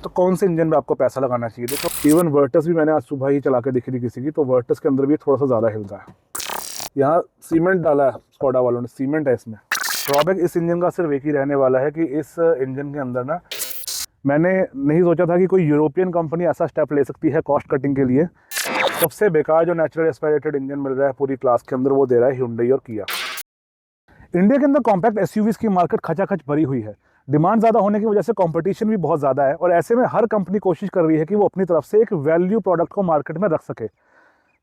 तो कौन से इंजन में आपको पैसा लगाना चाहिए? देखो, इवन वर्टस भी मैंने आज सुबह ही चला के देखी थी किसी की, तो वर्टस के अंदर भी थोड़ा सा ज़्यादा हिलता है। यहाँ सीमेंट डाला है स्कोडा वालों ने, सीमेंट है इसमें। ड्रॉबैक इस इंजन का सिर्फ एक ही रहने वाला है कि इस इंजन के अंदर ना, मैंने नहीं सोचा था कि कोई यूरोपियन कंपनी ऐसा स्टेप ले सकती है कॉस्ट कटिंग के लिए। सबसे बेकार जो नेचुरल एस्पायरेटेड इंजन मिल रहा है पूरी क्लास के अंदर, वो दे रहा है Hyundai और Kia। इंडिया के अंदर कॉम्पैक्ट एसयूवीज की मार्केट खचाखच भरी हुई है। डिमांड ज़्यादा होने की वजह से कंपटीशन भी बहुत ज़्यादा है, और ऐसे में हर कंपनी कोशिश कर रही है कि वो अपनी तरफ से एक वैल्यू प्रोडक्ट को मार्केट में रख सके।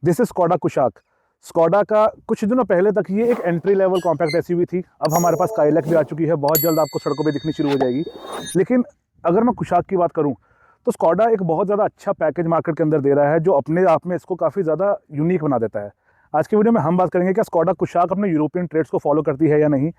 This is Skoda Kushaq. Skoda का कुछ दिनों पहले तक ये एक एंट्री लेवल कॉम्पैक्ट एसयूवी थी। अब हमारे पास स्काईलैक भी आ चुकी है, बहुत जल्द आपको सड़कों पे दिखनी शुरू हो जाएगी। लेकिन अगर मैं कुशाक की बात करूं तो स्कोडा एक बहुत ज़्यादा अच्छा पैकेज मार्केट के अंदर दे रहा है, जो अपने आप में इसको काफ़ी ज़्यादा यूनिक बना देता है। आज की वीडियो में हम बात करेंगे कि स्कोडा कुशाक अपने यूरोपियन ट्रेड्स को फॉलो करती है या नहीं।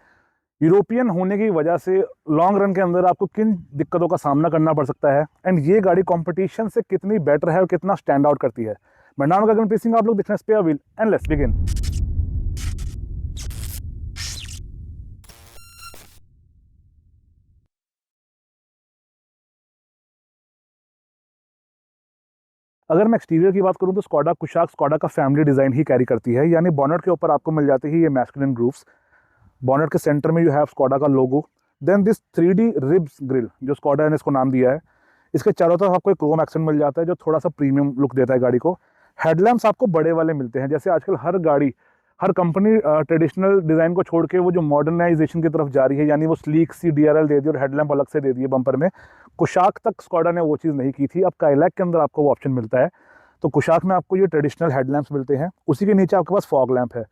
यूरोपियन होने की वजह से लॉन्ग रन के अंदर आपको किन दिक्कतों का सामना करना पड़ सकता है, एंड ये गाड़ी कंपटीशन से कितनी बेटर है और कितना स्टैंड आउट करती है। मेरा नाम है गगनप्रीत सिंह, आप लोग देख रहे हैं spare wheel, and let's begin. अगर मैं एक्सटीरियर की बात करूं तो स्कोडा कुशाक स्कोडा का फैमिली डिजाइन ही कैरी करती है, यानी बॉनेट के ऊपर आपको मिल जाते ही ये मैस्कुलिन ग्रूव्स। बॉनेट के सेंटर में यू हैव स्कोडा का logo, then this 3D ribs grille जो स्कोडा ने इसको नाम दिया है। इसके चारों तरफ आपको एक क्रोम एक्सेंट मिल जाता है जो थोड़ा सा प्रीमियम लुक देता है गाड़ी को। हेडलैम्प्स आपको बड़े वाले मिलते हैं, जैसे आजकल हर गाड़ी, हर कंपनी ट्रेडिशनल डिज़ाइन को छोड़ के वो जो मॉडर्नाइजेशन की तरफ जा रही है, यानी वो स्लीक सी DRL दे दी और हेडलैम्प अलग से दे दिए बम्पर में। कुशाक तक स्कोडा ने वो चीज़ नहीं की थी। अब स्काईलैक के अंदर आपको वो ऑप्शन मिलता है। तो कुशाक में आपको ये ट्रेडिशनल हेडलैम्प्स मिलते हैं, उसी के नीचे आपके पास फॉग लैंप है।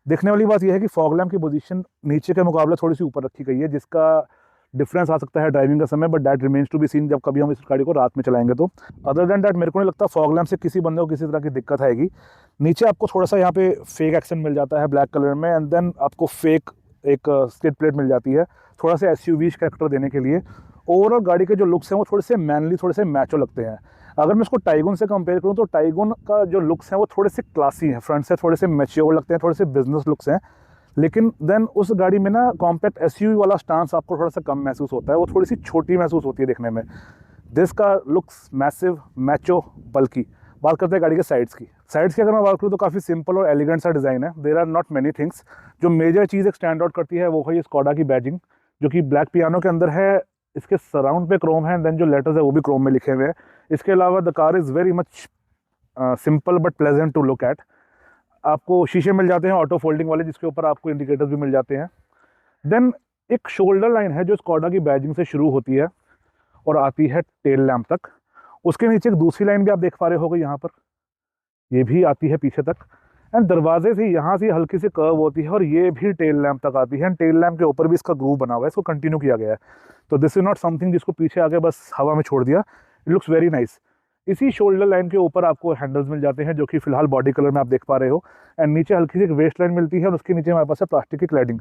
देखने वाली बात यह है कि फॉग लैंप की पोजीशन नीचे के मुकाबले थोड़ी सी ऊपर रखी गई है, जिसका डिफरेंस आ सकता है ड्राइविंग का समय, but that remains to be seen जब कभी हम इस गाड़ी को रात में चलाएंगे तो। अदर देन दैट मेरे को नहीं लगता फॉग लैंप से किसी बंदे को किसी तरह की दिक्कत आएगी। नीचे आपको थोड़ा सा यहाँ पे फेक एक्सेंट मिल जाता है ब्लैक कलर में, एंड देन आपको फेक एक स्किड प्लेट मिल जाती है थोड़ा सा SUV कैरेक्टर देने के लिए। ओवरऑल गाड़ी के जो लुक्स हैं वो थोड़े से मैनली, थोड़े से मैचो लगते हैं। अगर मैं इसको टाइगुन से कंपेयर करूँ तो टाइगुन का जो लुक्स हैं वो थोड़े से क्लासी हैं, फ्रंट से थोड़े से मैच्योर लगते हैं, थोड़े से बिजनेस लुक्स हैं। लेकिन देन उस गाड़ी में ना कॉम्पैक्ट SUV वाला स्टांस आपको थोड़ा सा कम महसूस होता है, वो थोड़ी सी छोटी महसूस होती है देखने में। दिस का लुक्स मैसिव, मैचो, बल्कि। बात करते हैं गाड़ी के साइड्स की। साइड्स की अगर मैं बात करूँ तो काफ़ी सिंपल और एलिगेंट सा डिज़ाइन है। There are not many things. जो मेजर चीज़ एक स्टैंड आउट करती है वो है ये स्कोडा की बैजिंग, जो कि ब्लैक पियानो के अंदर है। इसके सराउंड पे क्रोम है, देन जो लेटर्स है वो भी क्रोम में लिखे हुए हैं। इसके अलावा the car is very much simple but pleasant to look at. आपको शीशे मिल जाते हैं ऑटो फोल्डिंग वाले, जिसके ऊपर आपको इंडिकेटर्स भी मिल जाते हैं। देन एक शोल्डर लाइन है जो स्कोडा की बैजिंग से शुरू होती है और आती है टेल लैम्प तक। उसके नीचे एक दूसरी लाइन भी आप देख पा रहे होगे यहाँ पर, ये भी आती है पीछे तक। एंड दरवाजे से यहाँ से हल्की सी कर्व होती है और ये भी टेल लैम्प तक आती है। एंड टेल लैम्प के ऊपर भी इसका ग्रूव बना हुआ है, इसको कंटिन्यू किया गया है। तो दिस इज नॉट समथिंग जिसको पीछे आके बस हवा में छोड़ दिया। It looks very nice. इसी शोल्डर लाइन के ऊपर आपको हैंडल्स मिल जाते हैं, जो कि फिलहाल बॉडी कलर में आप देख पा रहे हो। एंड नीचे हल्की सी एक वेस्ट लाइन मिलती है और उसके नीचे हमारे पास है प्लास्टिक की cladding.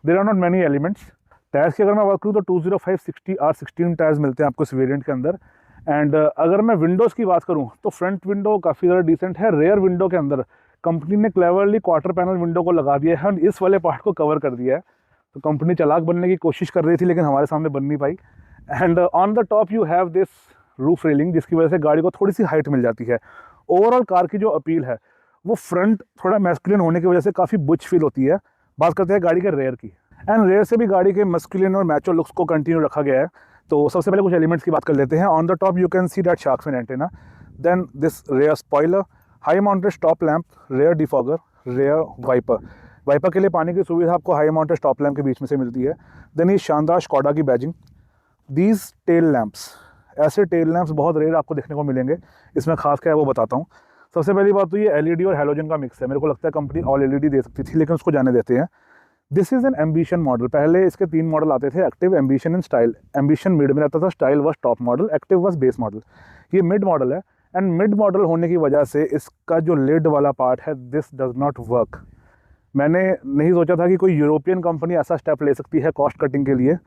There are not many elements. Tyres की अगर मैं बात करूँ तो 205/60 R16 टायर्स मिलते हैं आपको इस वेरिएंट के अंदर। एंड अगर मैं विंडोज़ की बात करूँ तो फ्रंट विंडो काफ़ी ज़्यादा डिसेंट है। रेयर विंडो के अंदर कंपनी ने क्लेवरली क्वार्टर पैनल विंडो को लगा दिया है और इस वाले पार्ट को कवर कर दिया है। तो कंपनी चालाक बनने की कोशिश कर रही थी, लेकिन हमारे सामने बन नहीं पाई। And on the top you have this roof railing, जिसकी वजह से गाड़ी को थोड़ी सी हाइट मिल जाती है। ओवरऑल कार की जो अपील है वो फ्रंट थोड़ा मैस्कुलिन होने की वजह से काफ़ी बुच फील होती है। बात करते हैं गाड़ी के रेयर की, एंड रेयर से भी गाड़ी के मैस्कुलिन और मैचो लुक्स को कंटिन्यू रखा गया है। तो सबसे पहले कुछ एलिमेंट्स की बात कर लेते हैं। On the top you can see that shark fin antenna, then this rear spoiler, high mounted stop lamp, rear defogger, rear wiper. Wiper के लिए पानी की सुविधा आपको हाई माउंटेड स्टॉप लैंप के बीच में से मिलती है। देन ये शानदार स्कोडा की बैजिंग, दीज टेल लैंप्स। ऐसे टेल लैंप्स बहुत रेयर आपको देखने को मिलेंगे। इसमें खास क्या है वो बताता हूँ। सबसे पहली बात तो ये LED और हैलोजन का मिक्स है। मेरे को लगता है कंपनी ऑल LED दे सकती थी, लेकिन उसको जाने देते हैं। This is an ambition model. पहले इसके 3 मॉडल आते थे, active, ambition and style. Ambition mid में रहता था, style was top model, active was base model. ये मिड मॉडल है, एंड मिड मॉडल होने की वजह से इसका जो लिड वाला पार्ट है, दिस डज नॉट वर्क। मैंने नहीं सोचा था कि कोई यूरोपियन कंपनी ऐसा स्टेप ले सकती है कॉस्ट कटिंग के लिए,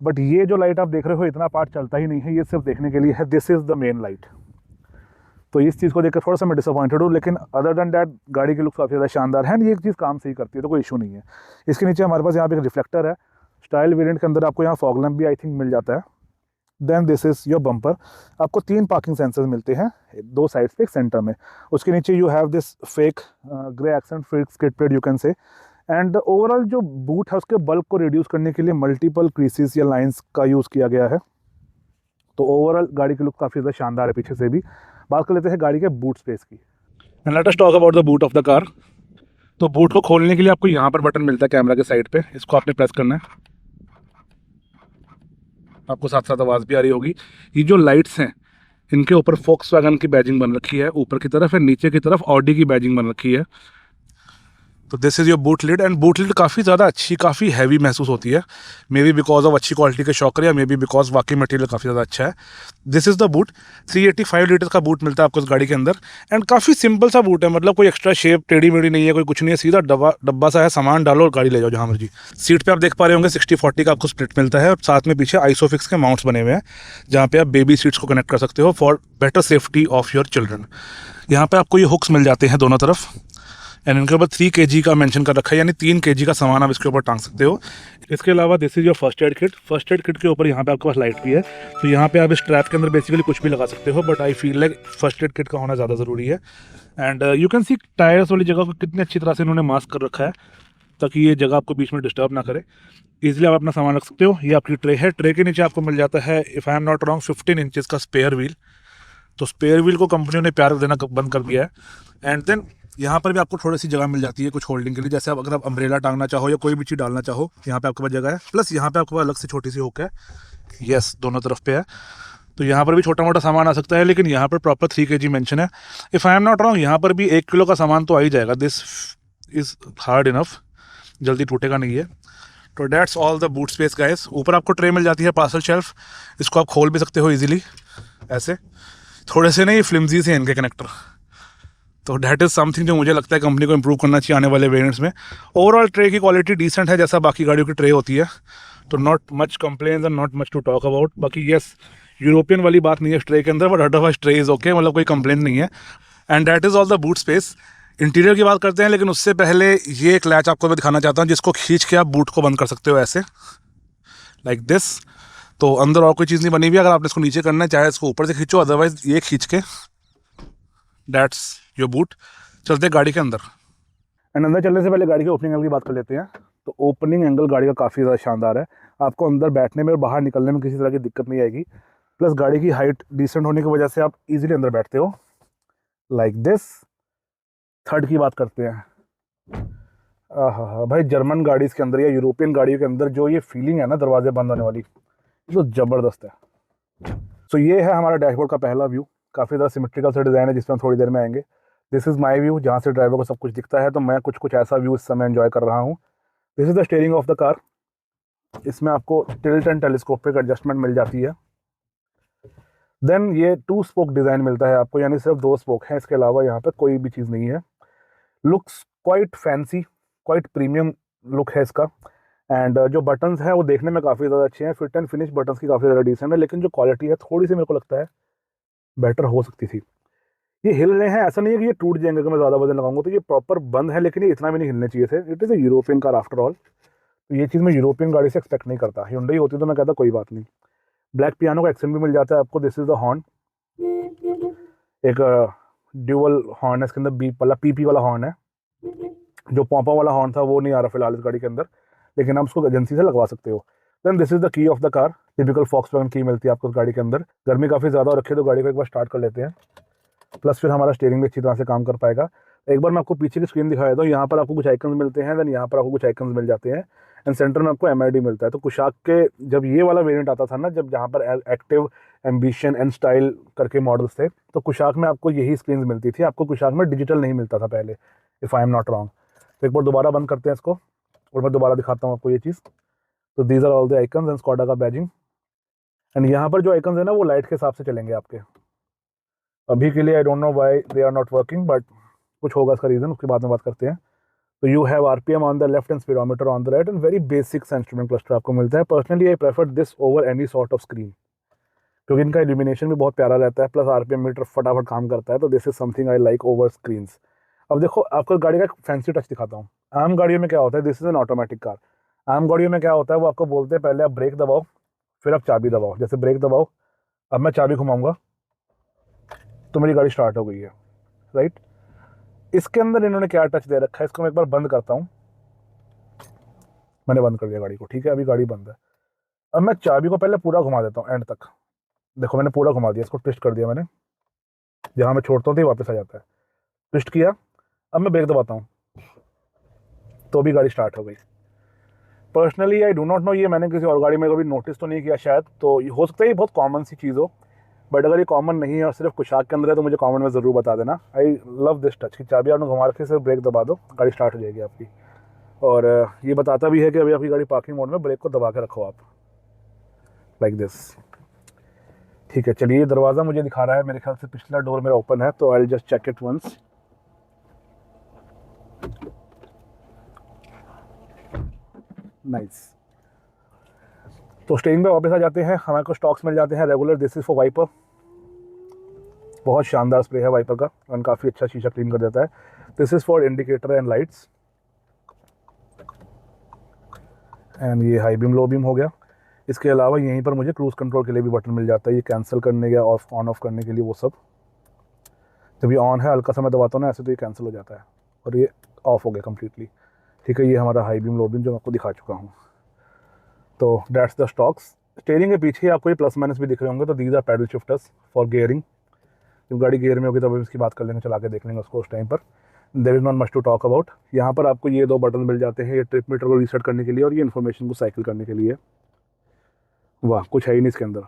बट ये जो लाइट आप देख रहे हो इतना पार्ट चलता ही नहीं है, ये सिर्फ देखने के लिए है। This is the main light. तो इस चीज़ को देखकर थोड़ा सा मैं डिसअपॉइंटेड हूँ, लेकिन अदर देन डैट गाड़ी की लुक्स काफ़ी ज़्यादा शानदार है। ये एक चीज़ काम सही करती है, तो कोई इशू नहीं है। इसके नीचे हमारे पास यहाँ पे एक रिफ्लेक्टर है। स्टाइल वेरिएंट के अंदर आपको यहाँ फॉग लैंप भी आई थिंक मिल जाता है। Then this is your bumper. आपको 3 पार्किंग सेंसर्स मिलते हैं, 2 साइड्स पे, एक सेंटर में। उसके नीचे you have this fake grey accent fake skid plate you can say. And overall जो बूट है उसके बल्क को रिड्यूस करने के लिए मल्टीपल क्रीसेस या लाइंस का यूज़ किया गया है। तो ओवरऑल गाड़ी की लुक काफ़ी ज़्यादा शानदार है पीछे से भी। बात कर लेते हैं गाड़ी के बूट स्पेस की। And let us talk about the boot of the car. तो बूट को खोलने के लिए आपको यहाँ पर बटन मिलता है कैमरा के साइड पे, इसको आपने प्रेस करना है। आपको साथ साथ आवाज़ भी आ रही होगी। ये जो लाइट्स हैं इनके ऊपर फोक्सवैगन की बैजिंग बन रखी है ऊपर की तरफ, है नीचे की तरफ ऑडी की बैजिंग बन रखी है। तो this is your boot lid. And boot lid काफ़ी ज़्यादा अच्छी, काफ़ी हैवी महसूस होती है, मे बी बिकॉज ऑफ अच्छी क्वालिटी के शॉकर, या मे बी बिकॉज वाकई मटेरियल काफ़ी ज़्यादा अच्छा है। This is the boot. 385 litre का बूट मिलता है आपको इस गाड़ी के अंदर। एंड काफ़ी सिंपल सा बूट है, मतलब कोई एक्स्ट्रा शेप टेढ़ी मेढ़ी नहीं है, कोई कुछ नहीं है, सीधा डब्बा सा है, सामान डालो और गाड़ी ले जाओ जहाँ मर्जी। सीट पे आप देख पा रहे होंगे 60-40 का आपको स्प्लिट मिलता है, और साथ में पीछे आइसोफिक्स के माउंट्स बने हुए हैं जहाँ पे आप बेबी सीट्स को कनेक्ट कर सकते हो for better safety of your children. यहाँ पे आपको ये हुक्स मिल जाते हैं दोनों तरफ, एंड इनके ऊपर 3 kg का मेंशन कर रखा है, यानी 3 kg का सामान आप इसके ऊपर टांग सकते हो। इसके अलावा this is your first aid kit. First aid kit के ऊपर यहाँ पे आपके पास लाइट भी है, तो यहाँ पे आप इस ट्रैप के अंदर बेसिकली कुछ भी लगा सकते हो, but I feel like first aid kit का होना ज़्यादा ज़रूरी है। And you can C tyres वाली जगह को कितनी अच्छी तरह से इन्होंने मास्क कर रखा है ताकि ये जगह आपको बीच में डिस्टर्ब ना करे। ईजिली आप अपना सामान रख सकते हो। ये आपकी ट्रे है, ट्रे के नीचे आपको मिल जाता है, if I am not wrong, 15 inches का स्पेयर व्हील। तो स्पेयर व्हील को कंपनियों ने प्यार देना बंद कर दिया है। एंड देन यहाँ पर भी आपको थोड़ी सी जगह मिल जाती है कुछ होल्डिंग के लिए, जैसे आप अगर आप अम्ब्रेला टांगना चाहो या कोई भी चीज़ डालना चाहो, यहाँ पे आपके पास जगह है। प्लस यहाँ पे आपके पास अलग से छोटी सी हुक है, यस, दोनों तरफ पे है, तो यहाँ पर भी छोटा मोटा सामान आ सकता है, लेकिन यहाँ पर प्रॉपर 3 kg मेंशन है। If I am not wrong, यहाँ पर भी 1 किलो का सामान तो आ ही जाएगा। दिस इज़ हार्ड इनफ, जल्दी टूटेगा नहीं है। तो that's all the boot space guys. ऊपर आपको ट्रे मिल जाती है, पार्सल शेल्फ, इसको आप खोल भी सकते हो ईजिली ऐसे। थोड़े से नहीं फ्लिमजी से इनके कनेक्टर, तो डैट इज़ समथिंग जो मुझे लगता है कंपनी को इंप्रूव करना चाहिए आने वाले वेरिएंट्स में। ओवरऑल ट्रे की क्वालिटी डिसेंट है, जैसा बाकी गाड़ियों की ट्रे होती है, तो not much complaints and not much to talk about. बाकी येस, यूरोपियन वाली बात नहीं है ट्रे के अंदर, but otherwise tray is okay, मतलब कोई कंप्लेन नहीं है। And that is all the boot space. Interior की बात करते हैं, लेकिन उससे पहले ये एक लैच आपको मैं दिखाना चाहता हूँ जिसको खींच के आप बूट को बंद कर सकते हो ऐसे, लाइक दिस। तो अंदर और कोई चीज़ नहीं बनी हुई, अगर आपने इसको नीचे करना है चाहे इसको ऊपर से खींचो, अदरवाइज ये खींच के डैट्स योर बूट। चलते हैं गाड़ी के अंदर। एंड अंदर चलने से पहले गाड़ी के ओपनिंग एंगल की बात कर लेते हैं। तो ओपनिंग एंगल गाड़ी का काफ़ी ज़्यादा शानदार है, आपको अंदर बैठने में और बाहर निकलने में किसी तरह की दिक्कत नहीं आएगी। प्लस गाड़ी की हाइट डिसेंट होने की वजह से आप इजीली अंदर बैठते हो, लाइक दिस। थर्ड की बात करते हैं। हाँ भाई, जर्मन गाड़ीज़ के अंदर या यूरोपियन गाड़ियों के अंदर जो ये फीलिंग है ना दरवाजे बंद होने वाली, तो ज़बरदस्त है। सो ये है हमारा डैशबोर्ड का पहला व्यू, काफ़ी ज़्यादा सिमेट्रिकल सा डिज़ाइन है जिसमें हम थोड़ी देर में आएंगे। दिस इज़ माय व्यू, जहाँ से ड्राइवर को सब कुछ दिखता है, तो मैं कुछ ऐसा व्यू इस समय एंजॉय कर रहा हूँ। This is the steering of the car. इसमें आपको टिल्ट एंड टेलीस्कोपिक एडजस्टमेंट मिल जाती है। देन ये 2 स्पोक डिज़ाइन मिलता है आपको, यानी सिर्फ 2 स्पोक हैं, इसके अलावा यहाँ पर कोई भी चीज़ नहीं है। Looks quite fancy, quite premium look है इसका। एंड जो बटन्स हैं वो देखने में काफ़ी ज़्यादा अच्छे हैं, फिट एंड फिनिश बटन्स की काफ़ी ज़्यादा डिसेंट है, लेकिन जो क्वालिटी है थोड़ी सी मेरे को लगता है बेटर हो सकती थी। ये हिल रहे हैं, ऐसा नहीं है कि ये टूट जाएंगे अगर मैं ज़्यादा वजन लगाऊंगा, तो ये प्रॉपर बंद है, लेकिन ये इतना भी नहीं हिलने चाहिए थे। It is a European car after all, तो ये चीज़ मैं यूरोपियन गाड़ी से एक्सपेक्ट नहीं करता। hyundai होती तो मैं कहता कोई बात नहीं। ब्लैक पियानो का एक्सेंट भी मिल जाता है आपको। दिस इज़ द हॉर्न, एक ड्यूअल हॉर्न है इसके अंदर, बीप वाला पीपी वाला हॉर्न है। जो पॉपा वाला हॉर्न था वो नहीं आ रहा फिलहाल इस गाड़ी के अंदर, लेकिन आप उसको एजेंसी से लगवा सकते हो। Then this is the key of the car. Typical Volkswagen की मिलती है आपको इस गाड़ी के अंदर। गर्मी काफ़ी ज़्यादा हो रखी है, तो गाड़ी को एक बार स्टार्ट कर लेते हैं, प्लस फिर हमारा स्टीयरिंग भी अच्छी तरह से काम कर पाएगा। एक बार मैं आपको पीछे की स्क्रीन दिखा देता हूँ। यहाँ पर आपको कुछ आइकन्स मिलते हैं, देन यहाँ पर आपको कुछ आइकन्स मिल जाते हैं, एंड सेंटर में आपको MID मिलता है। तो कुशाक के जब ये वाला वेरिएंट आता था ना, जब जहाँ पर एक्टिव, एम्बिशन एंड स्टाइल करके मॉडल्स थे, तो कुशाक में आपको यही स्क्रीन मिलती थी। आपको कुशाक में डिजिटल नहीं मिलता था पहले, if I am not wrong. तो एक बार दोबारा बंद करते हैं इसको, और मैं दोबारा दिखाता हूँ आपको ये चीज़। तो these are all the icons and Skoda का बैजिंग। एंड यहाँ पर जो आइकन्स है ना वो लाइट के हिसाब से चलेंगे आपके। अभी के लिए I don't know why they are not working, but कुछ होगा इसका रीज़न, उसके बाद में बात करते हैं। तो you have RPM on the left and speedometer on the right, and very basic instrument cluster आपको मिलता है। Personally I prefer this over any sort of screen, क्योंकि इनका इल्यूमिनेशन भी बहुत प्यारा रहता है, प्लस RPM मीटर फटाफट काम करता है। तो this is something I like over screens. अब देखो, आपको गाड़ी का एक फैंसी टच दिखाता हूँ। आम गाड़ियों में क्या होता है, this is an automatic car. आम गाड़ियों में क्या होता है, वो आपको बोलते हैं पहले आप ब्रेक दबाओ, फिर आप चाबी दबाओ। जैसे ब्रेक दबाओ अब मैं चाबी घुमाऊंगा तो मेरी गाड़ी स्टार्ट हो गई है, राइट। इसके अंदर इन्होंने क्या टच दे रखा है, इसको मैं एक बार बंद करता हूँ। मैंने बंद कर दिया गाड़ी को, ठीक है, अभी गाड़ी बंद है। अब मैं चाबी को पहले पूरा घुमा देता हूँ एंड तक। देखो मैंने पूरा घुमा दिया, इसको ट्विस्ट कर दिया मैंने, जहाँ मैं छोड़ता हूँ तो ये वापस आ जाता है। ट्विस्ट किया, अब मैं ब्रेक दबाता हूँ तो भी गाड़ी स्टार्ट हो गई। Personally I do not know, ये मैंने किसी और गाड़ी में कभी नोटिस तो नहीं किया शायद, तो ये हो सकता है ये बहुत कॉमन सी चीज़ हो, बट अगर ये कॉमन नहीं है और सिर्फ कुशाक के अंदर है तो मुझे कमेंट में ज़रूर बता देना। आई लव दिस टच कि चाबी आपने घुमा रखी, सिर्फ ब्रेक दबा दो, गाड़ी स्टार्ट हो जाएगी आपकी। और ये बताता भी है कि अभी आपकी गाड़ी पार्किंग मोड में, ब्रेक को दबा के रखो आप, लाइक दिस। ठीक है, चलिए दरवाज़ा मुझे दिखा रहा है, मेरे ख्याल से पिछला डोर मेरा ओपन है, तो I will just check it once. Nice. तो स्टेयरिंग पे वापस आ जाते हैं, हमारे को स्टॉक्स मिल जाते हैं regular. This is for wiper, बहुत शानदार स्प्रे है वाइपर का और काफ़ी अच्छा शीशा क्लीन कर देता है। This is for indicator and lights, and ये हाई बीम लो बीम हो गया। इसके अलावा यहीं पर मुझे क्रूज़ कंट्रोल के लिए भी बटन मिल जाता है, ये कैंसिल करने या ऑफ ऑन ऑफ करने के लिए, वो सब। जब ये ऑन है हल्का सा मैं दबाता हूँ ना ऐसे, तो ये कैंसिल हो जाता है और ये ऑफ हो गया कम्प्लीटली। ठीक है, ये हमारा हाई बीम लो बीम जो मैं आपको दिखा चुका हूँ। तो डैट्स द स्टॉक्स। स्टीयरिंग के पीछे आपको ये प्लस माइनस भी दिख रहे होंगे, तो these are paddle shifters for gearing. जब गाड़ी गियर में होगी तब इसकी बात कर लेंगे, चला के देख लेंगे उसको उस टाइम पर। There is not much to talk about. यहाँ पर आपको ये दो बटन मिल जाते हैं, ये ट्रिप मीटर को रीसेट करने के लिए और ये इन्फॉर्मेशन को साइकिल करने के लिए। वाह, कुछ है ही नहीं इसके अंदर।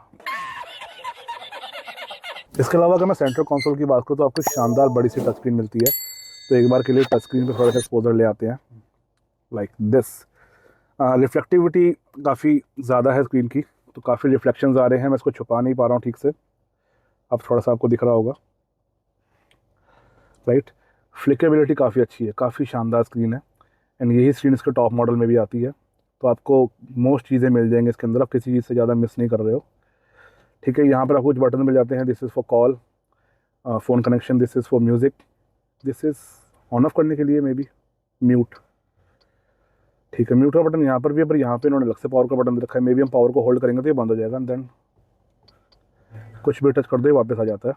इसके अलावा अगर मैं सेंट्रल कंसोल की बात करूँ तो आपको शानदार बड़ी सी टच स्क्रीन मिलती है। तो एक बार के लिए टच स्क्रीन पर थोड़ा सा एक्सपोजर ले आते हैं, लाइक दिस। रिफ्लेक्टिविटी काफ़ी ज़्यादा है स्क्रीन की, तो काफ़ी रिफ्लेक्शंस आ रहे हैं, मैं इसको छुपा नहीं पा रहा हूँ ठीक से। अब थोड़ा सा आपको दिख रहा होगा, राइट। फ्लिकेबिलिटी काफ़ी अच्छी है, काफ़ी शानदार स्क्रीन है, एंड यही स्क्रीन इसके टॉप मॉडल में भी आती है। तो आपको मोस्ट चीज़ें मिल जाएंगी इसके अंदर, आप किसी चीज़ से ज़्यादा मिस नहीं कर रहे हो। ठीक है, यहाँ पर आपको कुछ बटन मिल जाते हैं। This is for call, phone connection, this is for music, this is on off करने के लिए मे बी, म्यूट। ठीक है, म्यूट का बटन यहाँ पर भी है, पर यहाँ पे इन्होंने अलग से पावर का बटन रखा है। मे बी हम पावर को होल्ड करेंगे तो ये बंद हो जाएगा, देन कुछ भी टच कर दो ये वापस आ जाता है।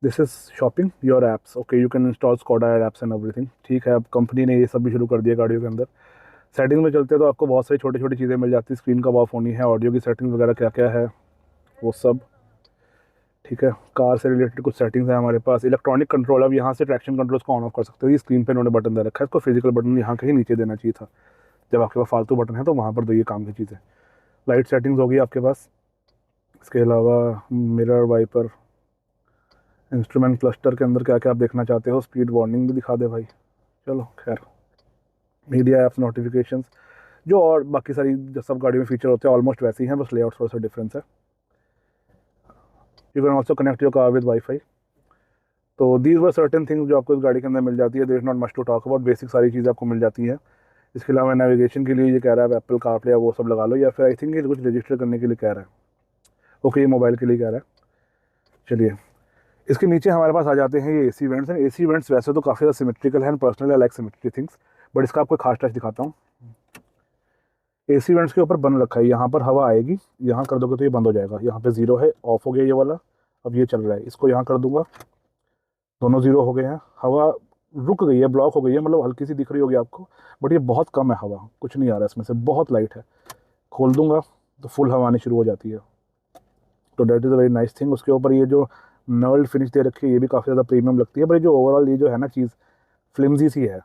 This is shopping your apps, okay, you can install Skoda apps and everything. ठीक है, अब कंपनी ने ये सब भी शुरू कर दिया गाड़ियों के अंदर। सेटिंग में चलते हैं तो आपको बहुत सारी छोटी छोटी चीज़ें मिल जाती है, स्क्रीन कब ऑफ होनी है, ऑडियो की सेटिंग वगैरह क्या क्या है वो सब। ठीक है, कार से रिलेटेड कुछ सेटिंग्स है हमारे पास। इलेक्ट्रॉनिक कंट्रोल, अब यहाँ से ट्रैक्शन कंट्रोल्स को ऑन ऑफ कर सकते हो। ये स्क्रीन पे इन्होंने बटन दे रखा है, इसको फिजिकल बटन यहाँ कहीं नीचे देना चाहिए था। जब आपके पास फालतू बटन है तो वहाँ पर दो ये काम की चीज़ें। लाइट सेटिंग्स होगी आपके पास। इसके अलावा मिरर, वाइपर, इंस्ट्रूमेंट क्लस्टर के अंदर क्या क्या आप देखना चाहते हो, स्पीड वार्निंग भी दिखा दे भाई। चलो खैर, मीडिया ऐप्स, नोटिफिकेशंस, जो और बाकी सारी जो सब गाड़ी में फीचर होते हैं ऑलमोस्ट वैसे ही हैं, बस लेआउट थोड़ा सा डिफरेंस है। You can also connect your car with wifi. तो दीज वर सर्टेन थिंग्स जो आपको इस गाड़ी के अंदर मिल जाती है। There is not much to talk about, basic सारी चीज़ें आपको मिल जाती हैं। इसके अलावा नेविगेशन के लिए ये कह रहा है एप्पल कारप्ले या वो सब लगा लो, या फिर आई थिंक ये कुछ रजिस्टर करने के लिए कह रहा है। ओके, ये मोबाइल के लिए कह रहा है। चलिए, इसके नीचे हमारे पास आ जाते हैं ये एसी वेंट्स हैं। एसी वेंट्स वैसे तो काफ़ी ज़्यादा सिमेट्रिकल है, personally I like symmetry things, but इसका आपको खास टच दिखाता हूँ। एसी वेंट्स के ऊपर बंद रखा है, यहाँ पर हवा आएगी, यहाँ कर दोगे तो ये बंद हो जाएगा। यहाँ पे जीरो है, ऑफ हो गया ये वाला, अब ये चल रहा है, इसको यहाँ कर दूंगा, दोनों जीरो हो गए हैं। हवा रुक गई है, ब्लॉक हो गई है, मतलब हल्की सी दिख रही होगी आपको, बट ये बहुत कम है हवा, कुछ नहीं आ रहा है इसमें से, बहुत लाइट है। खोल दूंगा तो फुल हवा आनी शुरू हो जाती है, तो that is a very nice thing. उसके ऊपर ये जो नर्ल्ड फिनिश दे रखी है ये भी काफ़ी ज़्यादा प्रीमियम लगती है, पर जो ओवरऑल ये जो है ना चीज़ फ्लिमजी सी है,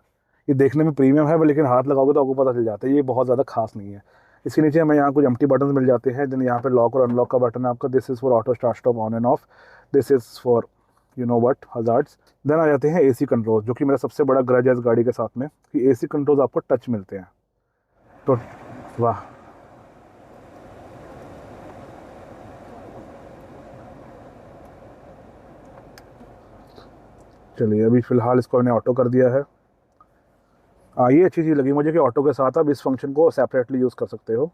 ये देखने में प्रीमियम है, लेकिन हाथ लगाओगे तो आपको पता चल जाता है ये बहुत ज़्यादा खास नहीं है। इसके नीचे हमें यहाँ कुछ एम्प्टी बटन मिल जाते हैं, देन यहाँ पे लॉक और अनलॉक का बटन है आपका। This is for auto start stop on and off, this is for you know what hazards. Then आ जाते हैं एसी कंट्रोल, जो कि मेरा सबसे बड़ा ग्रज है इस गाड़ी के साथ में, कि एसी कंट्रोल आपको टच मिलते हैं। तो वाह, चलिए अभी फ़िलहाल इसको मैंने ऑटो कर दिया है। ये अच्छी चीज़ लगी मुझे कि ऑटो के साथ आप इस फंक्शन को सेपरेटली यूज़ कर सकते हो,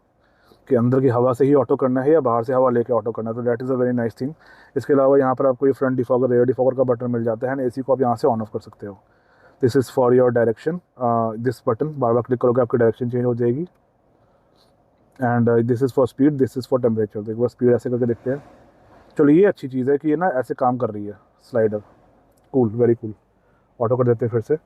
कि अंदर की हवा से ही ऑटो करना है या बाहर से हवा लेके ऑटो करना है, तो that is a very nice thing. इसके अलावा यहाँ पर आपको ये फ्रंट डिफॉगर, रेयर डिफॉगर का बटन मिल जाता है, एंड एसी को आप यहाँ से ऑन ऑफ कर सकते हो। This is for your direction, this button bar bar click करोगे आपकी डायरेक्शन चेंज हो जाएगी। And this is for speed, this is for temperature. तो एक बार स्पीड ऐसे करके देखते हैं, चलो ये अच्छी चीज़ है कि ये ना ऐसे काम कर रही है slider, cool, very cool. Auto कर देते हैं फिर से।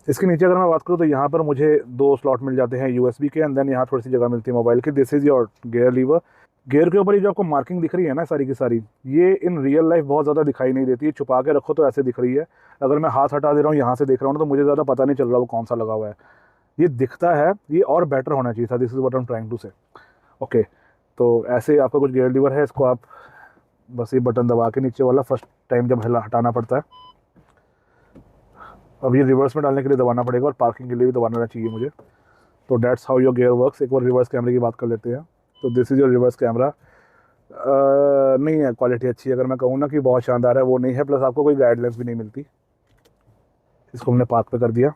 इसके नीचे अगर मैं बात करूँ तो यहाँ पर मुझे 2 स्लॉट मिल जाते हैं यूएसबी के, एंड देन यहाँ थोड़ी सी जगह मिलती है मोबाइल की। This is your gear lever. Gear के ऊपर ये जो आपको मार्किंग दिख रही है ना सारी की सारी, ये इन रियल लाइफ बहुत ज़्यादा दिखाई नहीं देती है। छुपा के रखो तो ऐसे दिख रही है, अगर मैं हाथ हटा दे रहा हूँ यहाँ से देख रहा हूँ तो मुझे ज़्यादा पता नहीं चल रहा वो कौन सा लगा हुआ है। ये दिखता है, ये और बेटर होना चाहिए था। This is what I am trying to say. Okay, तो ऐसे आपका कुछ गियर लीवर है, इसको आप बस ये बटन दबा के नीचे वाला फर्स्ट टाइम जब हटाना पड़ता है। अब ये रिवर्स में डालने के लिए दबाना पड़ेगा और पार्किंग के लिए भी दबाना चाहिए मुझे। तो dates how your gear works. एक बार रिवर्स कैमरे की बात कर लेते हैं। तो this is your reverse camera. नहीं है क्वालिटी अच्छी, अगर मैं कहूँ ना कि बहुत शानदार है वो नहीं है, प्लस आपको कोई गाइडलाइंस भी नहीं मिलती। इसको हमने पार्क पे कर दिया।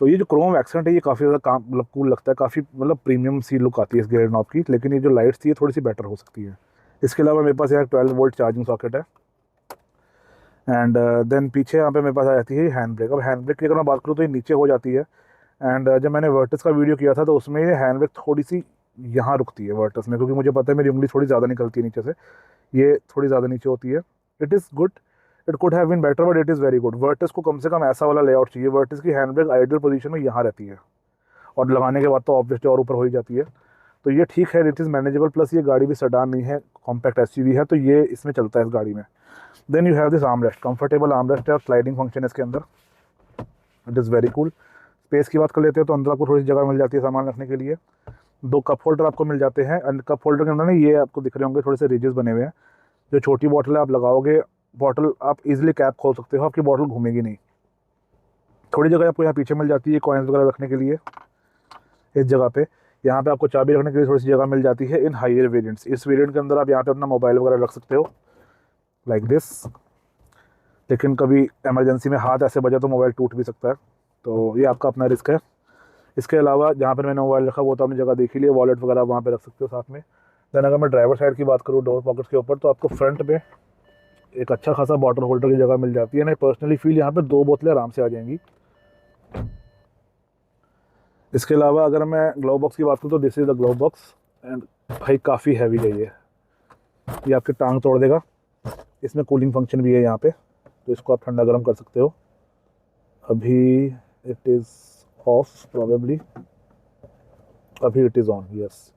तो ये जो क्रोम एक्सेंट है ये काफ़ी ज़्यादा काम मतलब कूल लगता है, काफ़ी मतलब प्रीमियम सी लुक आती है इस गियर नॉब की। लेकिन ये जो लाइट्स थी ये थोड़ी सी बेटर हो सकती है। इसके अलावा मेरे पास यहाँ 12 वोल्ट चार्जिंग सॉकेट है, एंड देन पीछे यहाँ पे मेरे पास आ जाती है हैंड ब्रेक। अब हैंड ब्रेक की अगर मैं बात करूँ तो ये नीचे हो जाती है, एंड जब मैंने वर्टिस का वीडियो किया था तो उसमें ये हैंड ब्रेक थोड़ी सी यहाँ रुकती है वर्टिस में, क्योंकि मुझे पता है मेरी उंगली थोड़ी ज़्यादा निकलती है नीचे से, ये थोड़ी ज़्यादा नीचे होती है। It is good, it could have been better but it is very good. Virtus को कम से कम ऐसा वाला लेआउट चाहिए। वर्टिस की हैंड ब्रेक आइडियल पोजीशन में यहाँ रहती है, और लगाने के बाद तो ऑब्वियसली और ऊपर हो ही जाती है। तो ये ठीक है, इट इज़ मैनेजेबल। प्लस ये गाड़ी भी सेडान नहीं है, कॉम्पैक्ट एसयूवी है, तो ये इसमें चलता है इस गाड़ी में। Then you have this armrest, comfortable armrest है और स्लाइडिंग फंक्शन है इसके अंदर। It is very cool. Space की बात कर लेते हैं तो अंदर आपको थोड़ी सी जगह मिल जाती है सामान रखने के लिए। 2 कप होल्डर आपको मिल जाते हैं, एंड कप होल्डर के अंदर ना ये आपको दिख रहे होंगे थोड़े से रिजेस बने हुए हैं। जो छोटी बॉटल है आप लगाओगे, बॉटल आप इजीली कैप खोल सकते हो, आपकी बॉटल घूमेगी नहीं। थोड़ी जगह आपको यहाँ पीछे मिल जाती है कॉइन्स वगैरह रखने के लिए इस जगह पे। यहाँ पे आपको चाबी रखने के लिए थोड़ी सी जगह मिल जाती है इन हायर वेरिएंट्स। इस वेरिएंट के अंदर आप यहाँ पे अपना मोबाइल वगैरह रख सकते हो लाइक दिस। लेकिन कभी इमरजेंसी में हाथ ऐसे बजा तो मोबाइल टूट भी सकता है, तो ये आपका अपना रिस्क है। इसके अलावा जहाँ पर मैंने मोबाइल रखा वो तो आपने जगह देखी ली है, वॉलेट वगैरह वहाँ पे रख सकते हो साथ में। देन अगर मैं ड्राइवर साइड की बात करूँ डोर पॉकेट्स के ऊपर, तो आपको फ्रंट में एक अच्छा खासा बॉटल होल्डर की जगह मिल जाती है। ना पर्सनली फील यहाँ पे 2 बोतलें आराम से आ जाएंगी। इसके अलावा अगर मैं ग्लोव बॉक्स की बात करूँ तो this is the glove box, and भाई काफ़ी हैवी है ये आपकी टांग तोड़ देगा। इसमें कूलिंग फंक्शन भी है यहाँ पे, तो इसको आप ठंडा गर्म कर सकते हो। अभी इट इज़ ऑफ प्रॉबेबली, अभी इट इज़ ऑन, यस।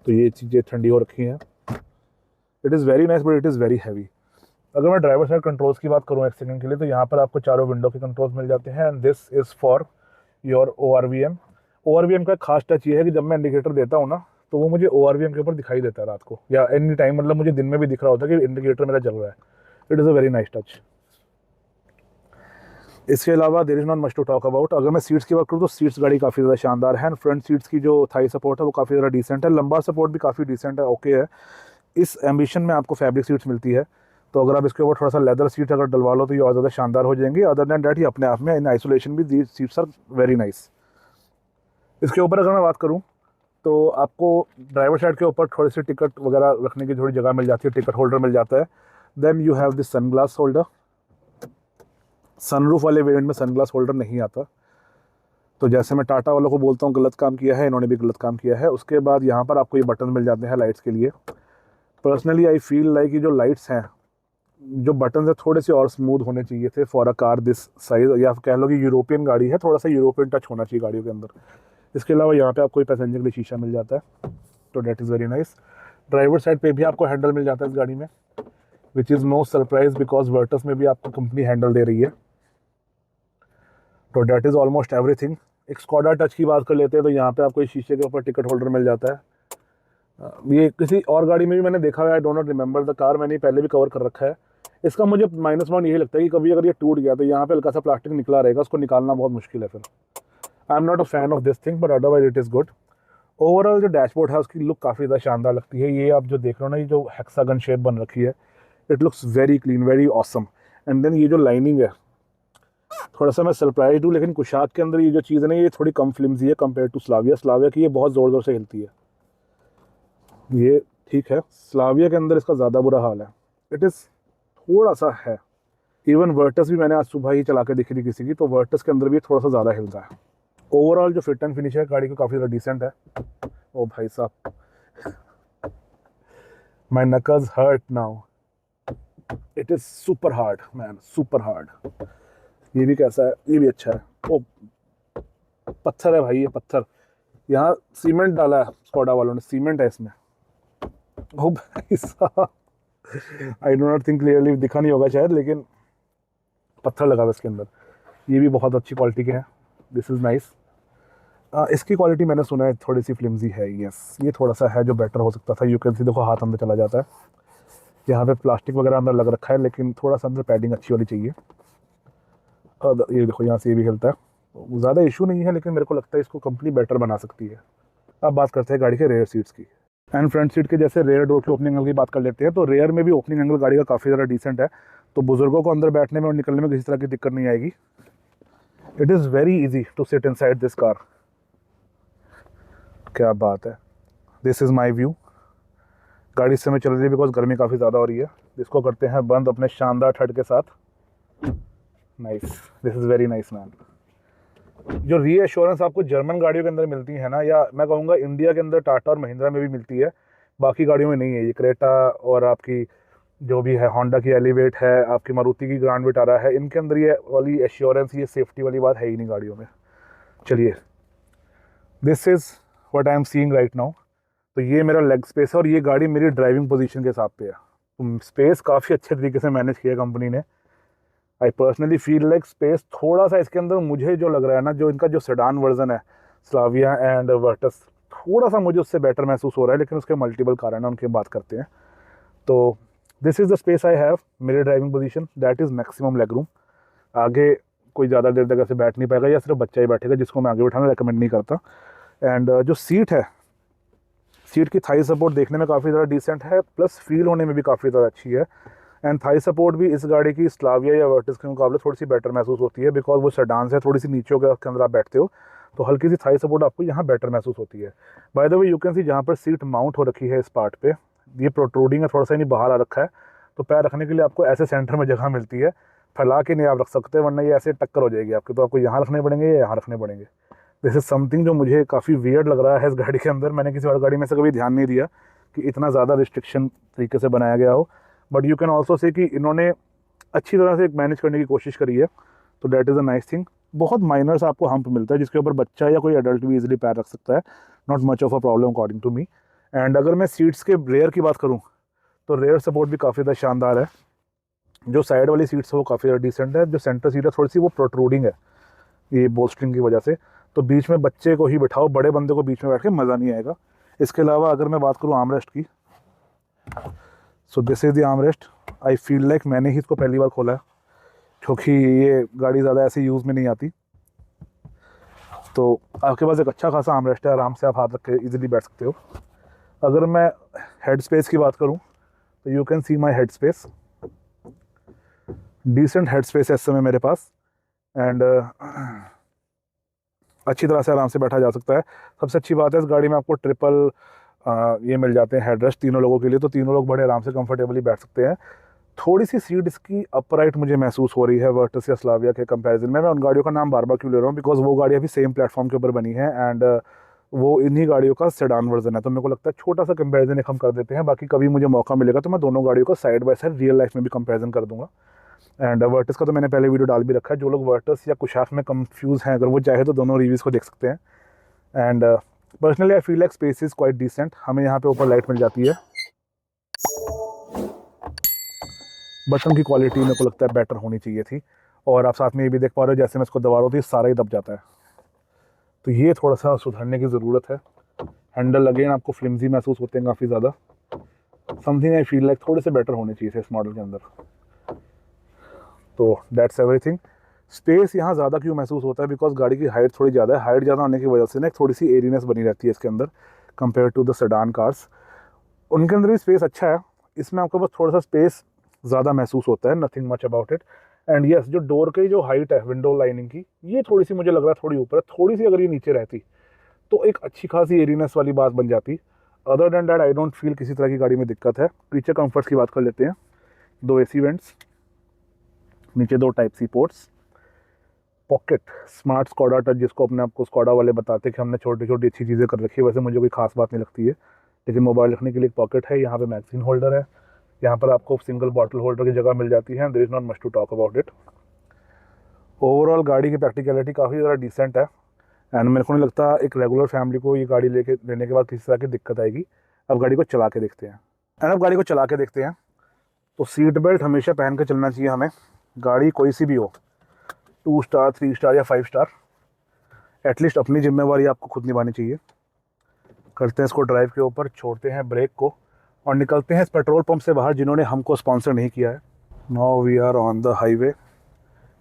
तो ये चीज़ें ठंडी हो रखी हैं। It is very nice but it is very heavy. अगर मैं ड्राइवर साइड कंट्रोल्स की बात करूँ एक सेकंड के लिए, तो यहाँ पर आपको चारों विंडो के कंट्रोल्स मिल जाते हैं, and this is for your ORVM। ORVM का खास टच ये है कि जब मैं इंडिकेटर देता हूँ ना तो वो मुझे ORVM के ऊपर दिखाई देता है रात को, या एनी टाइम, मतलब मुझे दिन में भी दिख रहा होता है कि इंडिकेटर मेरा जल रहा है। It is a very nice touch. इसके अलावा there is not much to talk about. अगर मैं सीट्स की बात करूँ तो सीट्स गाड़ी काफ़ी ज़्यादा शानदार है, एंड फ्रंट सीट्स की जो थाई सपोर्ट है वो काफ़ी ज़्यादा डिसेंट है। लंबा सपोर्ट भी काफ़ी डिसेंट है, ओके है। इस एम्बिशन में आपको फैब्रिक सीट्स मिलती है, तो अगर आप इसके ऊपर थोड़ा सा लेदर सीट अगर डलवा लो तो ये और ज़्यादा शानदार हो जाएंगी। अदर दैन डैट ये अपने आप में इन आइसोलेशन भी दी सीट्स आर वेरी नाइस। इसके ऊपर अगर मैं बात करूँ तो आपको ड्राइवर साइड के ऊपर थोड़ी सी टिकट वगैरह रखने की थोड़ी जगह मिल जाती है, टिकट होल्डर मिल जाता है। Then you have this sunglass holder. Sunroof वाले वेरिएंट में सनग्लास होल्डर नहीं आता, तो जैसे मैं टाटा वालों को बोलता हूँ गलत काम किया है, इन्होंने भी गलत काम किया है। उसके बाद यहाँ पर आपको ये बटन मिल जाते हैं लाइट्स के लिए। पर्सनली आई फील लाइक ये जो लाइट्स हैं, जो बटन है थोड़े से और स्मूथ होने चाहिए थे for a car this size, या कह लो कि यूरोपियन गाड़ी है, थोड़ा सा यूरोपियन टच होना चाहिए गाड़ियों के अंदर। इसके अलावा यहाँ पे आपको कोई पैसेंजर के लिए शीशा मिल जाता है, तो that is very nice. Driver side पे भी आपको हैंडल मिल जाता है इस गाड़ी में, which is no surprise because Virtus में भी आपको कंपनी हैंडल दे रही है। तो डेट इज़ ऑलमोस्ट एवरीथिंग। एक स्कॉडा टच की बात कर लेते हैं तो यहाँ पे आपको इस शीशे के ऊपर टिकट होल्डर मिल जाता है। ये किसी और गाड़ी में भी मैंने देखा हुआ है, I don't not remember the car, मैंने पहले भी कवर कर रखा है। इसका मुझे माइनस पॉइंट यही लगता है कि कभी अगर ये टूट गया तो यहाँ पे हल्का सा प्लास्टिक निकला रहेगा, उसको निकालना बहुत मुश्किल है फिर। आई am not a fan of this thing but otherwise it is good. Overall जो डैशबोर्ड है उसकी लुक काफ़ी ज़्यादा शानदार लगती है। ये आप जो देख रहे हो ना, ये जो हेक्सागन शेप बन रखी है, it looks very clean, very awesome. And then ये जो लाइनिंग है, थोड़ा सा मैं सरप्राइज हूँ, लेकिन कुशाक के अंदर ये जो चीज़ है ना ये थोड़ी कम फ्लिम्सी है कंपेयर टू स्लाविया। स्लाविया की ये बहुत ज़ोर ज़ोर से हिलती है, ये ठीक है। स्लाविया के अंदर इसका ज़्यादा बुरा हाल है, इट इज़ थोड़ा सा है। इवन वर्टस भी मैंने आज सुबह ही चला के दिखी थी किसी की, तो वर्टस के अंदर भी थोड़ा सा ज़्यादा हिलता है। ओवरऑल जो फिट एंड फिनिश है गाड़ी को काफ़ी ज़्यादा डिसेंट है। ओ भाई साहब, my knuckles hurt now. It is super hard man, super hard. ये भी कैसा है, ये भी अच्छा है। ओ पत्थर है भाई, ये पत्थर, यहाँ सीमेंट डाला है स्कोडा वालों ने, सीमेंट है इसमें। ओ भाई साहब, I do not think clearly दिखा नहीं होगा शायद, लेकिन पत्थर लगा हुआ इसके अंदर। ये भी बहुत अच्छी क्वालिटी के हैं, दिस इज़ नाइस। इसकी क्वालिटी मैंने सुना है थोड़ी सी फ्लिमजी है, यस ये थोड़ा सा है जो बेटर हो सकता था। यू कैन सी, देखो हाथ अंदर चला जाता है, यहाँ पे प्लास्टिक वगैरह अंदर लग रखा है, लेकिन थोड़ा सा अंदर पैडिंग अच्छी वाली चाहिए। और ये देखो यहाँ से ये भी हिलता है, तो ज़्यादा इशू नहीं है, लेकिन मेरे को लगता है इसको कंपनी बेटर बना सकती है। अब बात करते हैं गाड़ी के रेयर सीट्स की एंड फ्रंट सीट के। जैसे रेयर डोर के ओपनिंग एंगल की बात कर लेते हैं, तो रेयर में भी ओपनिंग एंगल गाड़ी का काफ़ी ज़्यादा डिसेंट है, तो बुजुर्गों को अंदर बैठने में और निकलने में किसी तरह की दिक्कत नहीं आएगी। It is very easy to sit inside this car. क्या बात है, दिस इज़ माई व्यू। गाड़ी इस समय चल रही है बिकॉज गर्मी काफ़ी ज़्यादा हो रही है। इसको करते हैं बंद अपने शानदार ठड के साथ। Nice, this is very nice man. जो रीएश्योरेंस आपको जर्मन गाड़ियों के अंदर मिलती है ना, या मैं कहूँगा इंडिया के अंदर टाटा और महिंद्रा में भी मिलती है, बाकी गाड़ियों में नहीं है। ये क्रेटा और आपकी जो भी है होंडा की एलिवेट है, आपकी मारुति की ग्रैंड विटारा है, इनके अंदर ये वाली एश्योरेंस, ये सेफ्टी वाली बात है ही नहीं गाड़ियों में। चलिए, this is what I am seeing right now. तो ये मेरा लेग स्पेस है और ये गाड़ी मेरी ड्राइविंग पोजीशन के हिसाब पे है, तो स्पेस काफ़ी अच्छे तरीके से मैनेज किया कंपनी ने। I personally feel like space थोड़ा सा इसके अंदर, मुझे जो लग रहा है ना, जो इनका जो सेडान वर्जन है स्लाविया एंड वर्टस, थोड़ा सा मुझे उससे बेटर महसूस हो रहा है, लेकिन उसके मल्टीपल कारण है, उनकी बात करते हैं। तो this is the space I have, मेरी driving position, that is maximum leg room. आगे कोई ज़्यादा देर तक ऐसे बैठ नहीं पाएगा, या सिर्फ बच्चा ही बैठेगा, जिसको मैं आगे बैठाना रेकमेंड नहीं करता। एंड जो सीट है, सीट की थाई सपोर्ट देखने में काफ़ी ज़्यादा डिसेंट है, प्लस फील होने में भी काफ़ी ज़्यादा अच्छी है। एंड थाई सपोर्ट भी इस गाड़ी की स्लाविया या वर्टिस के मुकाबले थोड़ी सी बेटर महसूस होती है, बिकॉज वो सेडान है, थोड़ी सी नीचे के अंदर आप बैठते हो, तो हल्की सी थाई सपोर्ट आपको यहाँ बेटर महसूस होती है। By the way, you can सी जहाँ पर सीट माउंट हो रखी है इस पार्ट पे, ये प्रोट्रूडिंग है, थोड़ा सा नहीं बाहर आ रखा है, तो पैर रखने के लिए आपको ऐसे सेंटर में जगह मिलती है, फैला के नहीं आप रख सकते, वरना ये ऐसे टक्कर हो जाएगी आपकी, तो आपको यहाँ रखने पड़ेंगे या यहाँ रखने पड़ेंगे। दिस इज़ समथिंग जो मुझे काफ़ी वियर्ड लग रहा है इस गाड़ी के अंदर। मैंने किसी और गाड़ी में से कभी ध्यान नहीं दिया कि इतना ज़्यादा रिस्ट्रिक्शन तरीके से बनाया गया हो, but you can also say कि इन्होंने अच्छी तरह से एक मैनेज करने की कोशिश करी है, तो that is a nice thing. बहुत माइनर आपको हम्प मिलता है जिसके ऊपर बच्चा या कोई एडल्ट भी इजीली पैर रख सकता है, not much of a problem according to me. And अगर मैं सीट्स के रेयर की बात करूँ, तो रेयर सपोर्ट भी काफ़ी ज़्यादा शानदार है। जो साइड वाली सीट्स है वो काफ़ी ज़्यादा डिसेंट है, जो सेंटर सीट है थोड़ी सी वो प्रोट्रूडिंग है ये बोल्स्टरिंग की वजह से, तो बीच में बच्चे को ही बिठाओ, बड़े बंदे को बीच में बैठ के मज़ा नहीं आएगा। इसके अलावा अगर मैं बात करूँ आर्मरेस्ट की, so this is the armrest. I feel like मैंने ही इसको पहली बार खोला है, क्योंकि ये गाड़ी ज़्यादा ऐसे यूज़ में नहीं आती, तो आपके पास एक अच्छा खासा आर्मरेस्ट है, आराम से आप हाथ रख के ईजिली बैठ सकते हो। अगर मैं हेड स्पेस की बात करूँ, तो you can see my head space, decent head space है इस समय मेरे पास, एंड अच्छी तरह से आराम से बैठा जा सकता है। सबसे अच्छी बात है इस गाड़ी में आपको ट्रिपल ये मिल जाते हैं हेड रेस्ट तीनों लोगों के लिए, तो तीनों लोग बड़े आराम से कंफर्टेबली बैठ सकते हैं। थोड़ी सी सीट इसकी अपराइट मुझे महसूस हो रही है वर्टस या स्लाविया के कंपैरिजन में। मैं उन गाड़ियों का नाम बार बार क्यों ले रहा हूँ, बिकॉज वो गाड़ियाँ भी सेम प्लेटफॉर्म के ऊपर बनी है, एंड वो इन्हीं गाड़ियों का सेडान वर्जन है, तो मेरे को लगता है छोटा सा कंपैरिजन एक हम कर देते हैं। बाकी कभी मुझे मौका मिलेगा तो मैं दोनों गाड़ियों का side by side real life में भी कंपैरिजन कर दूंगा। एंड वर्टस का तो मैंने पहले वीडियो डाल भी रखा है, जो लोग वर्टस या कुशाक में कंफ्यूज हैं, अगर वो चाहे तो दोनों रिव्यूज़ को देख सकते हैं। And personally I feel like space is quite decent. हमें यहाँ पे ऊपर लाइट मिल जाती है, बटन की क्वालिटी मेरे को लगता है बेटर होनी चाहिए थी, और आप साथ में ये भी देख पा रहे हो जैसे मैं इसको दबा रहा हूँ तो सारा ही दब जाता है, तो ये थोड़ा सा सुधारने की ज़रूरत है। हैंडल अगेन आपको फ्लिमजी महसूस होते हैं काफ़ी ज़्यादा, समथिंग आई फील लाइक थोड़े से बेटर होने चाहिए थे इस मॉडल के अंदर। तो दैट्स एवरीथिंग। स्पेस यहाँ ज़्यादा क्यों महसूस होता है, बिकॉज गाड़ी की हाइट थोड़ी ज़्यादा है, हाइट ज़्यादा होने की वजह से ना एक थोड़ी सी एरीनेस बनी रहती है इसके अंदर compare to the sedan cars. उनके अंदर भी स्पेस अच्छा है, इसमें आपको बस थोड़ा सा स्पेस ज़्यादा महसूस होता है, nothing much about it. And yes, जो डोर की जो हाइट है विंडो लाइनिंग की, ये थोड़ी सी मुझे लग रहा है थोड़ी ऊपर है, थोड़ी सी अगर ये नीचे रहती तो एक अच्छी खासी एरीनेस वाली बात बन जाती। Other than that I don't feel किसी तरह की गाड़ी में दिक्कत है। फीचर कंफर्ट्स की बात कर लेते हैं, 2 AC वेंट्स, नीचे 2 type C ports, pocket, smart Skoda touch, जिसको अपने आपको स्कॉडा वाले बताते हैं कि हमने छोटी छोटी अच्छी चीज़ें कर रखी है, वैसे मुझे कोई खास बात नहीं लगती है, लेकिन मोबाइल रखने के लिए एक पॉकेट है, यहाँ पे मैगजीन होल्डर है, यहाँ पर आपको सिंगल बॉटल होल्डर की जगह मिल जाती है, there is not much to talk about it. Overall गाड़ी की प्रैक्टिकलिटी काफ़ी ज़्यादा डिसेंट है एंड मेरे को नहीं लगता एक रेगुलर फैमिली को ये गाड़ी लेने के बाद किसी तरह की दिक्कत आएगी। अब गाड़ी को चला के देखते हैं तो सीट बेल्ट हमेशा पहन के चलना चाहिए हमें, गाड़ी कोई सी भी हो, 2 स्टार 3 स्टार या 5 स्टार, एटलीस्ट अपनी जिम्मेवारी आपको खुद निभानी चाहिए। करते हैं इसको ड्राइव के ऊपर, छोड़ते हैं ब्रेक को और निकलते हैं इस पेट्रोल पंप से बाहर जिन्होंने हमको स्पॉन्सर नहीं किया है। Now we are on the highway.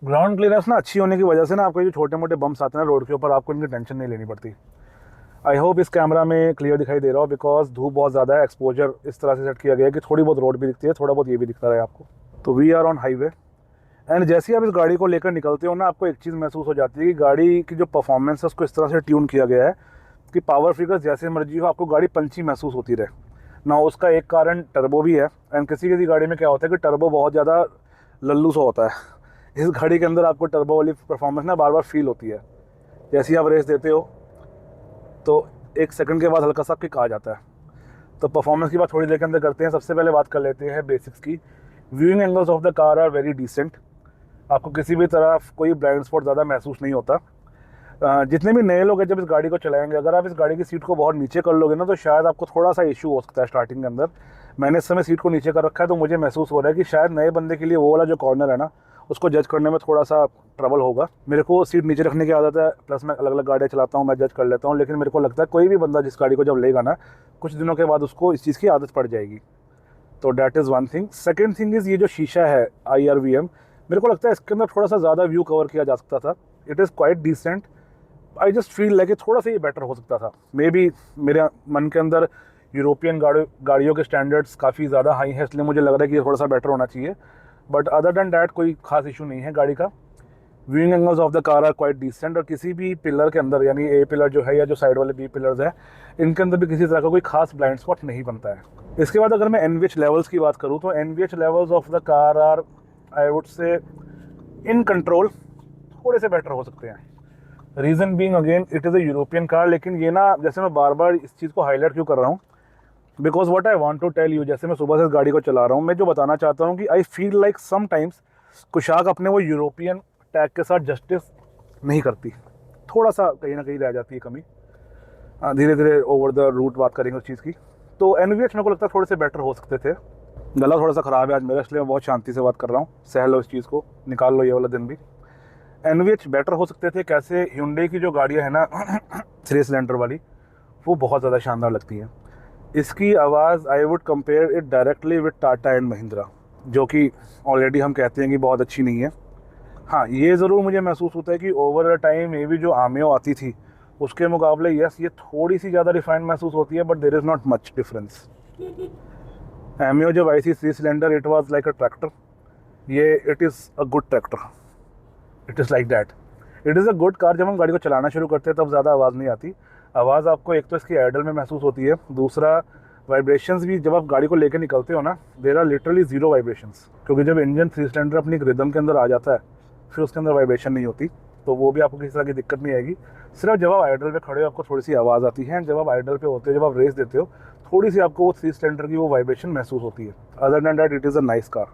Ground clearance ना अच्छी होने की वजह से ना आपको जो छोटे मोटे बम्प्स आते हैं रोड के ऊपर, आपको इनकी टेंशन नहीं लेनी पड़ती। आई होप इस कैमरा में क्लियर दिखाई दे रहा हो, बिकॉज धूप बहुत ज़्यादा है, एक्सपोजर इस तरह से सेट किया गया है कि थोड़ी बहुत रोड भी दिखती है, थोड़ा बहुत ये भी दिखता रहे आपको। तो we are on highway and जैसे ही आप इस गाड़ी को लेकर निकलते हो ना, आपको एक चीज़ महसूस हो जाती है कि गाड़ी की जो परफॉर्मेंस है उसको इस तरह से ट्यून किया गया है कि पावर फिगर्स जैसे मर्जी हो, आपको गाड़ी पंची महसूस होती रहे ना। उसका एक कारण टर्बो भी है एंड किसी गाड़ी में क्या होता है कि टर्बो बहुत ज़्यादा लल्लू सा होता है। इस गाड़ी के अंदर आपको टर्बो वाली परफॉर्मेंस ना बार बार फील होती है। जैसे ही आप रेस देते हो तो 1 सेकंड के बाद हल्का सा किक आ जाता है। तो परफॉर्मेंस की बात थोड़ी देर के अंदर करते हैं। सबसे पहले बात कर लेते हैं बेसिक्स की। Viewing angles of the car are very decent, आपको किसी भी तरफ कोई ब्लाइंड स्पॉट ज़्यादा महसूस नहीं होता। जितने भी नए लोग हैं जब इस गाड़ी को चलाएंगे, अगर आप इस गाड़ी की सीट को बहुत नीचे कर लोगे ना तो शायद आपको थोड़ा सा इशू हो सकता है स्टार्टिंग के अंदर। मैंने इस समय सीट को नीचे कर रखा है तो मुझे महसूस हो रहा है कि शायद नए बंदे के लिए वो वाला जो कॉर्नर है ना उसको जज करने में थोड़ा सा ट्रबल होगा। मेरे को सीट नीचे रखने की आदत है, प्लस मैं अलग अलग गाड़ियाँ चलाता हूँ, मैं जज कर लेता हूँ, लेकिन मेरे को लगता है कोई भी बंदा जिस गाड़ी को जब लेगा ना कुछ दिनों के बाद उसको इस चीज़ की आदत पड़ जाएगी। तो that is one thing. Second thing is ये जो शीशा है IRVM, मेरे को लगता है इसके अंदर थोड़ा सा ज़्यादा व्यू कवर किया जा सकता था। It is quite decent, I just feel like थोड़ा सा ये बेटर हो सकता था। मे बी मेरे मन के अंदर यूरोपियन गाड़ियों के स्टैंडर्ड्स काफ़ी ज़्यादा हाई है, इसलिए मुझे लग रहा है कि ये थोड़ा सा बेटर होना चाहिए। बट अदर दैन डैट कोई खास इशू नहीं है गाड़ी का। Viewing angles of the car are quite decent और किसी भी पिलर के अंदर, यानी A पिलर जो है या जो साइड वाले B पिलर्स है, इनके अंदर भी किसी तरह का कोई खास ब्लाइंड स्पॉट नहीं बनता है। इसके बाद अगर मैं NVH लेवल्स की बात करूँ तो NVH levels of the car are I would से इन कंट्रोल थोड़े से बेटर हो सकते हैं। Reason being again it is a European car, लेकिन ये ना जैसे मैं बार बार इस चीज़ को हाईलाइट क्यों कर रहा हूँ, because what I want to tell you, जैसे मैं सुबह से इस गाड़ी को चला रहा हूँ, मैं जो बताना चाहता हूँ कि आई फील लाइक समटाइम्स कुशाक अपने वो यूरोपियन टैग के साथ जस्टिस नहीं करती, थोड़ा सा कहीं ना कहीं रह जाती है कमी। धीरे धीरे ओवर द रूट बात करेंगे उस चीज़ की। तो NVH मेरे को लगता है थोड़े से बेटर हो सकते थे। गला थोड़ा सा ख़राब है आज मेरा, इसलिए मैं बहुत शांति से बात कर रहा हूँ। सह लो इस चीज़ को, निकाल लो ये वाला दिन भी। NVH बेटर हो सकते थे कैसे? Hyundai की जो गाड़ियाँ हैं ना 3 सिलेंडर वाली, वो बहुत ज़्यादा शानदार लगती हैं। इसकी आवाज़ I would compare it directly with Tata and Mahindra, जो कि ऑलरेडी हम कहते हैं कि बहुत अच्छी नहीं है। हाँ, ये ज़रूर मुझे महसूस होता है कि ओवर द टाइम ये भी जो आमियो आती थी उसके मुकाबले यस ये थोड़ी सी ज़्यादा रिफाइंड महसूस होती है, but there is not much difference. Ameo जब आई थी 3 cylinder, it was like a tractor, ये it is a good tractor, it is like that. It is a good car. जब हम गाड़ी को चलाना शुरू करते हैं तब ज़्यादा आवाज़ नहीं आती। आवाज़ आपको एक तो इसकी आइडल में महसूस होती है, दूसरा वाइब्रेशंस भी जब आप गाड़ी को लेकर निकलते हो ना, there are literally zero vibrations, क्योंकि जब इंजन 3 सिलेंडर अपनी एक रिदम के अंदर आ जाता है फिर उसके अंदर वाइब्रेशन नहीं होती, तो वो भी आपको किसी तरह की दिक्कत नहीं आएगी। सिर्फ जब आप आइडल पे खड़े हो आपको थोड़ी सी आवाज़ आती है, जब आप आइडल पे होते हो, जब आप रेस देते हो, थोड़ी सी आपको वो 3 सिलेंडर की वो वाइब्रेशन महसूस होती है। Other than that it is a nice car.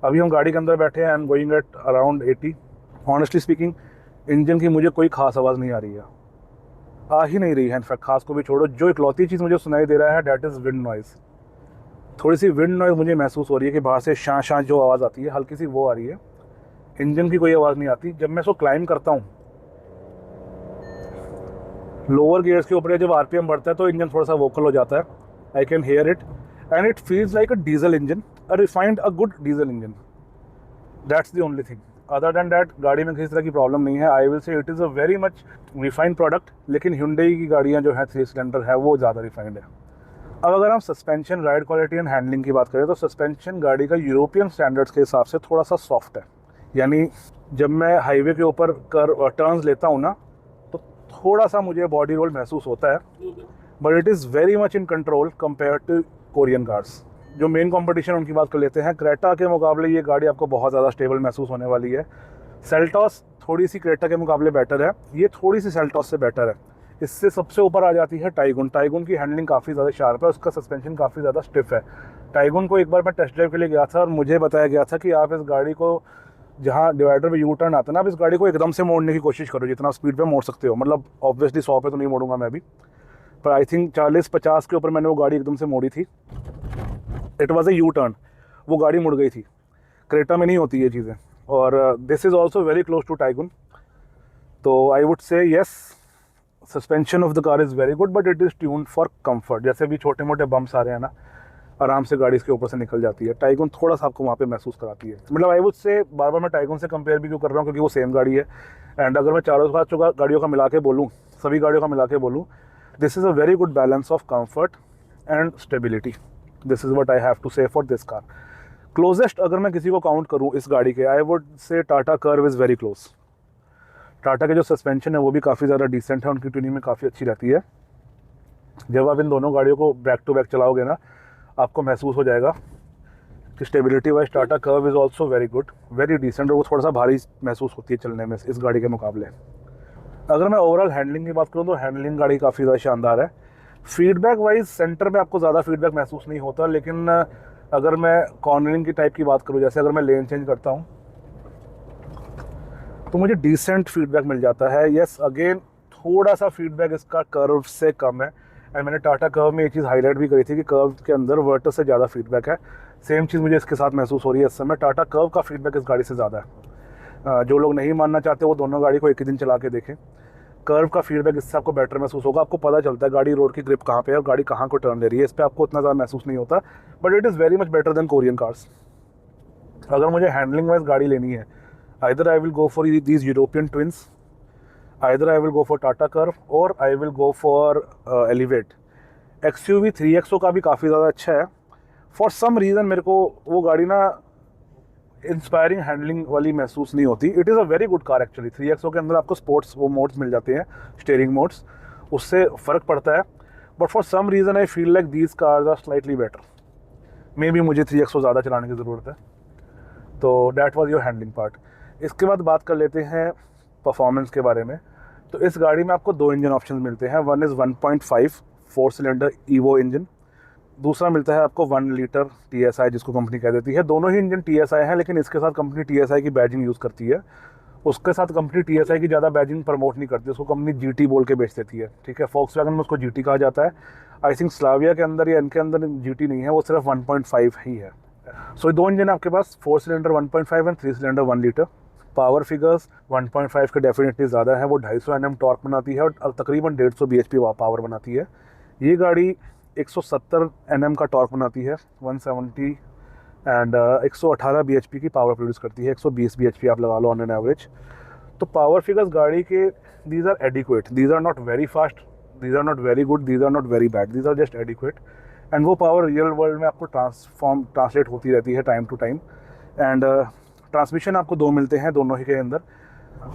अभी हम गाड़ी के अंदर बैठे हैं, I am going at around 80। Honestly speaking engine की मुझे कोई खास आवाज़ नहीं आ रही है, आ ही नहीं रही है। इनफैक्ट खास को भी छोड़ो, जो इकलौती चीज़ मुझे सुनाई दे रहा है डैट इज़ विंड नॉइज़। थोड़ी सी विंड नॉइज़ मुझे महसूस हो रही है कि बाहर से शां शां जो आवाज़ आती है हल्की सी, वो आ रही है। इंजन की कोई आवाज़ नहीं आती। जब मैं इसको क्लाइम करता हूँ लोअर गियर्स के ऊपर, जब RPM बढ़ता है तो इंजन थोड़ा सा वोकल हो जाता है। I can here it and it feels like a diesel engine, a refined a good diesel engine. That's the only thing. Other than that गाड़ी में किसी तरह की प्रॉब्लम नहीं है। आई विल से it is a very much refined product, लेकिन Hyundai की गाड़ियाँ जो हैं 3 सिलेंडर है वो ज़्यादा रिफाइंड है। अब अगर हम suspension, ride quality and handling की बात करें तो सस्पेंशन गाड़ी का यूरोपियन स्टैंडर्ड्स के हिसाब से थोड़ा सा सॉफ्ट है। यानी जब मैं हाईवे के ऊपर टर्न्स लेता हूँ ना तो थोड़ा सा मुझे बॉडी रोल महसूस होता है, but it is very much in control compare to Korean cars. जो मेन कंपटीशन उनकी बात कर लेते हैं, क्रेटा के मुकाबले ये गाड़ी आपको बहुत ज़्यादा स्टेबल महसूस होने वाली है। सेल्टॉस थोड़ी सी क्रेटा के मुकाबले बेटर है, ये थोड़ी सी सेल्टॉस से बेटर है। इससे सबसे ऊपर आ जाती है टाइगुन। टाइगुन की हैंडलिंग काफ़ी ज़्यादा शार्प है, उसका सस्पेंशन काफ़ी ज़्यादा स्टिफ है। टाइगुन को एक बार मैं टेस्ट ड्राइव के लिए गया था और मुझे बताया गया था कि आप इस गाड़ी को जहाँ डिवाइडर पे यू टर्न आता है ना, आप इस गाड़ी को एकदम से मोड़ने की कोशिश करो जितना स्पीड पे मोड़ सकते हो। मतलब ऑब्वियसली 100 पे तो नहीं मोड़ूंगा मैं भी, पर आई थिंक 40-50 के ऊपर मैंने वो गाड़ी एकदम से मोड़ी थी। It was a U turn, वो गाड़ी मुड़ गई थी। क्रेटा में नहीं होती ये चीज़ें। और this is also very close to Taigun. तो I would say yes, suspension of the car is very good, but it is tuned for comfort. जैसे भी छोटे मोटे बम्प्स आ रहे हैं ना, आराम से गाड़ी इसके ऊपर से निकल जाती है। टाइगुन थोड़ा सा आपको वहाँ पे महसूस कराती है। मतलब आई वुड से बार बार मैं टाइगुन से कंपेयर भी क्यों कर रहा हूँ, क्योंकि वो सेम गाड़ी है। एंड अगर मैं चारों गाड़ियों का मिला के बोलूँ, सभी गाड़ियों का मिला के बोलूँ, this is a very good balance of comfort and stability. This is what I have to say for this car. Closest अगर मैं किसी को काउंट करूँ इस गाड़ी के, आई वुड से Tata Curvv is very close. Tata के जो सस्पेंशन है वो भी काफ़ी ज़्यादा डिसेंट है, उनकी ट्यूनिंग में काफ़ी अच्छी रहती है। जब आप इन दोनों गाड़ियों को बैक टू बैक चलाओगे ना, आपको महसूस हो जाएगा कि stability wise Tata Curvv is also very good, very decent, और वो थोड़ा सा भारी महसूस होती है चलने में इस गाड़ी के मुकाबले। अगर मैं ओवरऑल हैंडलिंग की बात करूँ तो हैंडलिंग गाड़ी काफ़ी ज़्यादा शानदार है। फीडबैक वाइज सेंटर में आपको ज़्यादा फीडबैक महसूस नहीं होता, लेकिन अगर मैं कॉर्नरिंग की टाइप की बात करूँ, जैसे अगर मैं लेन चेंज करता हूँ तो मुझे डिसेंट फीडबैक मिल जाता है। येस, अगेन थोड़ा सा फीडबैक इसका कर्व से कम है। एंड मैंने टाटा कर्व में ये चीज़ हाईलाइट भी करी थी कि कर्व के अंदर वर्टर से ज़्यादा फीडबैक है। सेम चीज़ मुझे इसके साथ महसूस हो रही है इस समय। टाटा कर्व का फीडबैक इस गाड़ी से ज़्यादा है। जो लोग नहीं मानना चाहते वो दोनों गाड़ी को एक ही दिन चला के देखें। कर्व का फीडबैक इससे आपको बेटर महसूस होगा। आपको पता चलता है गाड़ी रोड की ग्रिप कहाँ पे है और गाड़ी कहाँ को टर्न ले रही है। इस पर आपको उतना ज़्यादा महसूस नहीं होता, but it is very much better than Korean cars. अगर मुझे हैंडलिंग वाइज गाड़ी लेनी है, either I will go for these European twins, either I will go for Tata Curve or I will go for Elevate। XUV 3XO का भी काफ़ी ज़्यादा अच्छा है। फॉर सम रीज़न मेरे को वो गाड़ी ना इंस्पायरिंग हैंडलिंग वाली महसूस नहीं होती। It is a very good car actually. 3XO के अंदर आपको स्पोर्ट्स वो मोड्स मिल जाते हैं, स्टीयरिंग मोड्स, उससे फ़र्क पड़ता है। But for some reason I feel like these cars are slightly better. May be मुझे 3XO ज़्यादा चलाने की ज़रूरत है। तो that was your handling part. इसके बाद बात कर लेते हैं परफॉर्मेंस के बारे में। तो इस गाड़ी में आपको 2 इंजन ऑप्शन मिलते हैं। One is 1.5 4 cylinder evo engine, दूसरा मिलता है आपको 1 लीटर TSI, जिसको कंपनी कह देती है। दोनों ही इंजन TSI हैं, लेकिन इसके साथ कंपनी TSI की बैजिंग यूज़ करती है। उसके साथ कंपनी TSI की ज़्यादा बैजिंग प्रमोट नहीं करती, उसको कंपनी GT बोल के बेच देती है। ठीक है, फॉक्सवैगन में उसको GT कहा जाता है। आई थिंक स्लाविया के अंदर या इनके अंदर GT नहीं है, वो सिर्फ 1.5 ही है। सो 2 इंजन आपके पास, 4 cylinder 1.5 and 3 cylinder 1 litre. Power figures 1.5 के डेफिनेटली ज़्यादा है। वो 250 Nm टॉर्क बनाती है और तकरीबन 150 bhp पावर बनाती है। ये गाड़ी 170 Nm का टॉर्क बनाती है, 170 एंड 118 bhp की पावर प्रोड्यूस करती है। 120 bhp आप लगा लो ऑन एन एवरेज। तो पावर फिगर्स गाड़ी के these are adequate, these are not very fast, these are not very good, these are not very bad, these are just adequate. And वो power real world में आपको translate होती रहती है time to time. And transmission आपको 2 मिलते हैं दोनों ही के अंदर।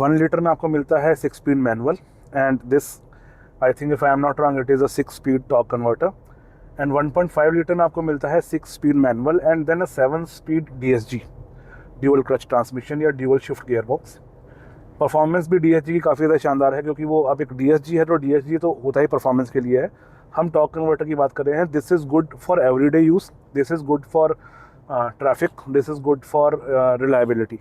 1 लीटर में आपको मिलता है 6 speed manual, and this I think if I am not wrong it is a 6 speed torque converter. And 1.5 litre में आपको मिलता है 6 speed manual and then a 7 speed DSG, dual clutch transmission या dual shift gear box. Performance भी DSG की काफ़ी ज़्यादा शानदार है, क्योंकि वो अब एक DSG है तो DSG तो होता ही परफॉर्मेंस के लिए है। हम टॉर्क कन्वर्टर की बात कर रहे हैं। This is good for everyday use, this is good for traffic, this is good for reliability.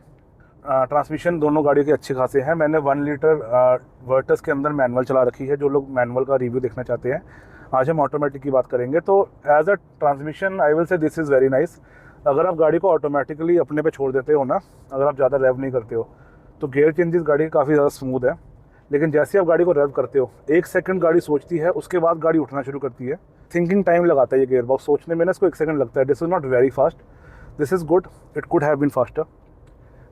Transmission दोनों गाड़ियों के अच्छे खासे हैं। मैंने 1 लीटर वर्टस के अंदर मैनुअल चला रखी है। जो लोग मैनुअल का रिव्यू देखना चाहते हैं, आज हम ऑटोमेटिक की बात करेंगे। तो as a transmission I will say this is very nice. अगर आप गाड़ी को ऑटोमेटिकली अपने पे छोड़ देते हो ना, अगर आप ज़्यादा रेव नहीं करते हो, तो गियर चेंजेस गाड़ी काफ़ी ज़्यादा स्मूथ है। लेकिन जैसे आप गाड़ी को रेव करते हो, 1 सेकंड गाड़ी सोचती है, उसके बाद गाड़ी उठना शुरू करती है। थिंकिंग टाइम लगाता है ये गियर बॉक्स सोचने में ना, इसको 1 सेकंड लगता है। This is not very fast, this is good, it could have been faster.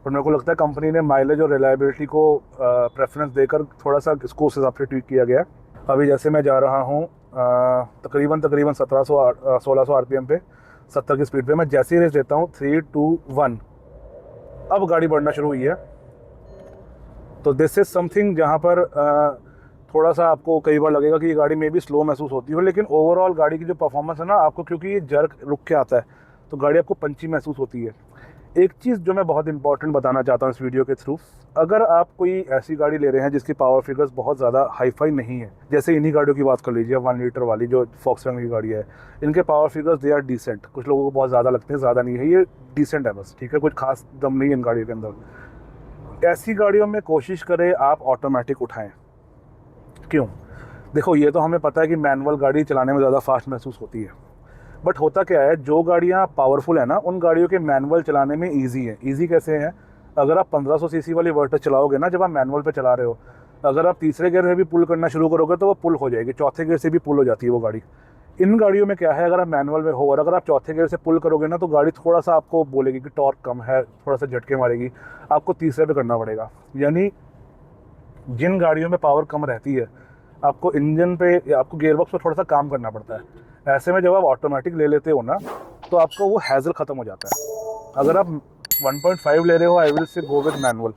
पर मेरे को लगता है कंपनी ने माइलेज और रिलायबिलिटी को प्रेफरेंस देकर थोड़ा सा इसको उस हिसाब से ट्वीट किया गया है। अभी जैसे मैं जा रहा हूँ तकरीबन 1600 RPM पे, 70 की स्पीड पे। मैं जैसे ही रेस देता हूँ 3, 2, 1, अब गाड़ी बढ़ना शुरू हुई है। तो दिस इज़ समथिंग जहाँ पर थोड़ा सा आपको कई बार लगेगा कि ये गाड़ी में भी स्लो महसूस होती हो, लेकिन ओवरऑल गाड़ी की जो परफॉर्मेंस है ना, आपको क्योंकि ये जर्क रुक के आता है तो गाड़ी आपको पंची महसूस होती है। एक चीज़ जो मैं बहुत इंपॉर्टेंट बताना चाहता हूँ इस वीडियो के थ्रू, अगर आप कोई ऐसी गाड़ी ले रहे हैं जिसकी पावर फिगर्स बहुत ज़्यादा हाई फाई नहीं है, जैसे इन्हीं गाड़ियों की बात कर लीजिए 1 लीटर वाली जो फॉक्सवैगन की गाड़ी है, इनके power figures they are decent, कुछ लोगों को बहुत ज़्यादा लगते हैं, ज़्यादा नहीं है, ये डिसेंट है बस, ठीक है, कुछ खास दम नहीं है इन गाड़ियों के अंदर। ऐसी गाड़ियों में कोशिश करें आप ऑटोमेटिक उठाएँ। क्यों? देखो, ये तो हमें पता है कि मैनुअल गाड़ी चलाने में ज़्यादा फास्ट महसूस होती है, बट होता क्या है, जो गाड़ियाँ पावरफुल है ना, उन गाड़ियों के मैनुअल चलाने में ईजी है। ईजी कैसे है? अगर आप 1500 सीसी वाली वर्टस चलाओगे ना, जब आप मैनुअल पे चला रहे हो, अगर आप तीसरे गियर से भी पुल करना शुरू करोगे तो वो पुल हो जाएगी, चौथे गियर से भी पुल हो जाती है वो गाड़ी। इन गाड़ियों में क्या है, अगर आप मैनुअल में हो और अगर आप चौथे गियर से पुल करोगे ना, तो गाड़ी थोड़ा सा आपको बोलेगी कि टॉर्क कम है, थोड़ा सा झटके मारेगी, आपको तीसरे पे करना पड़ेगा। यानी जिन गाड़ियों में पावर कम रहती है, आपको इंजन पे या आपको गियरबॉक्स पे थोड़ा सा काम करना पड़ता है। ऐसे में जब आप ऑटोमेटिक ले लेते हो ना, तो आपको वो हैज़ल ख़त्म हो जाता है। अगर आप 1.5 ले रहे हो, आई विल से गो विद मैनुअल,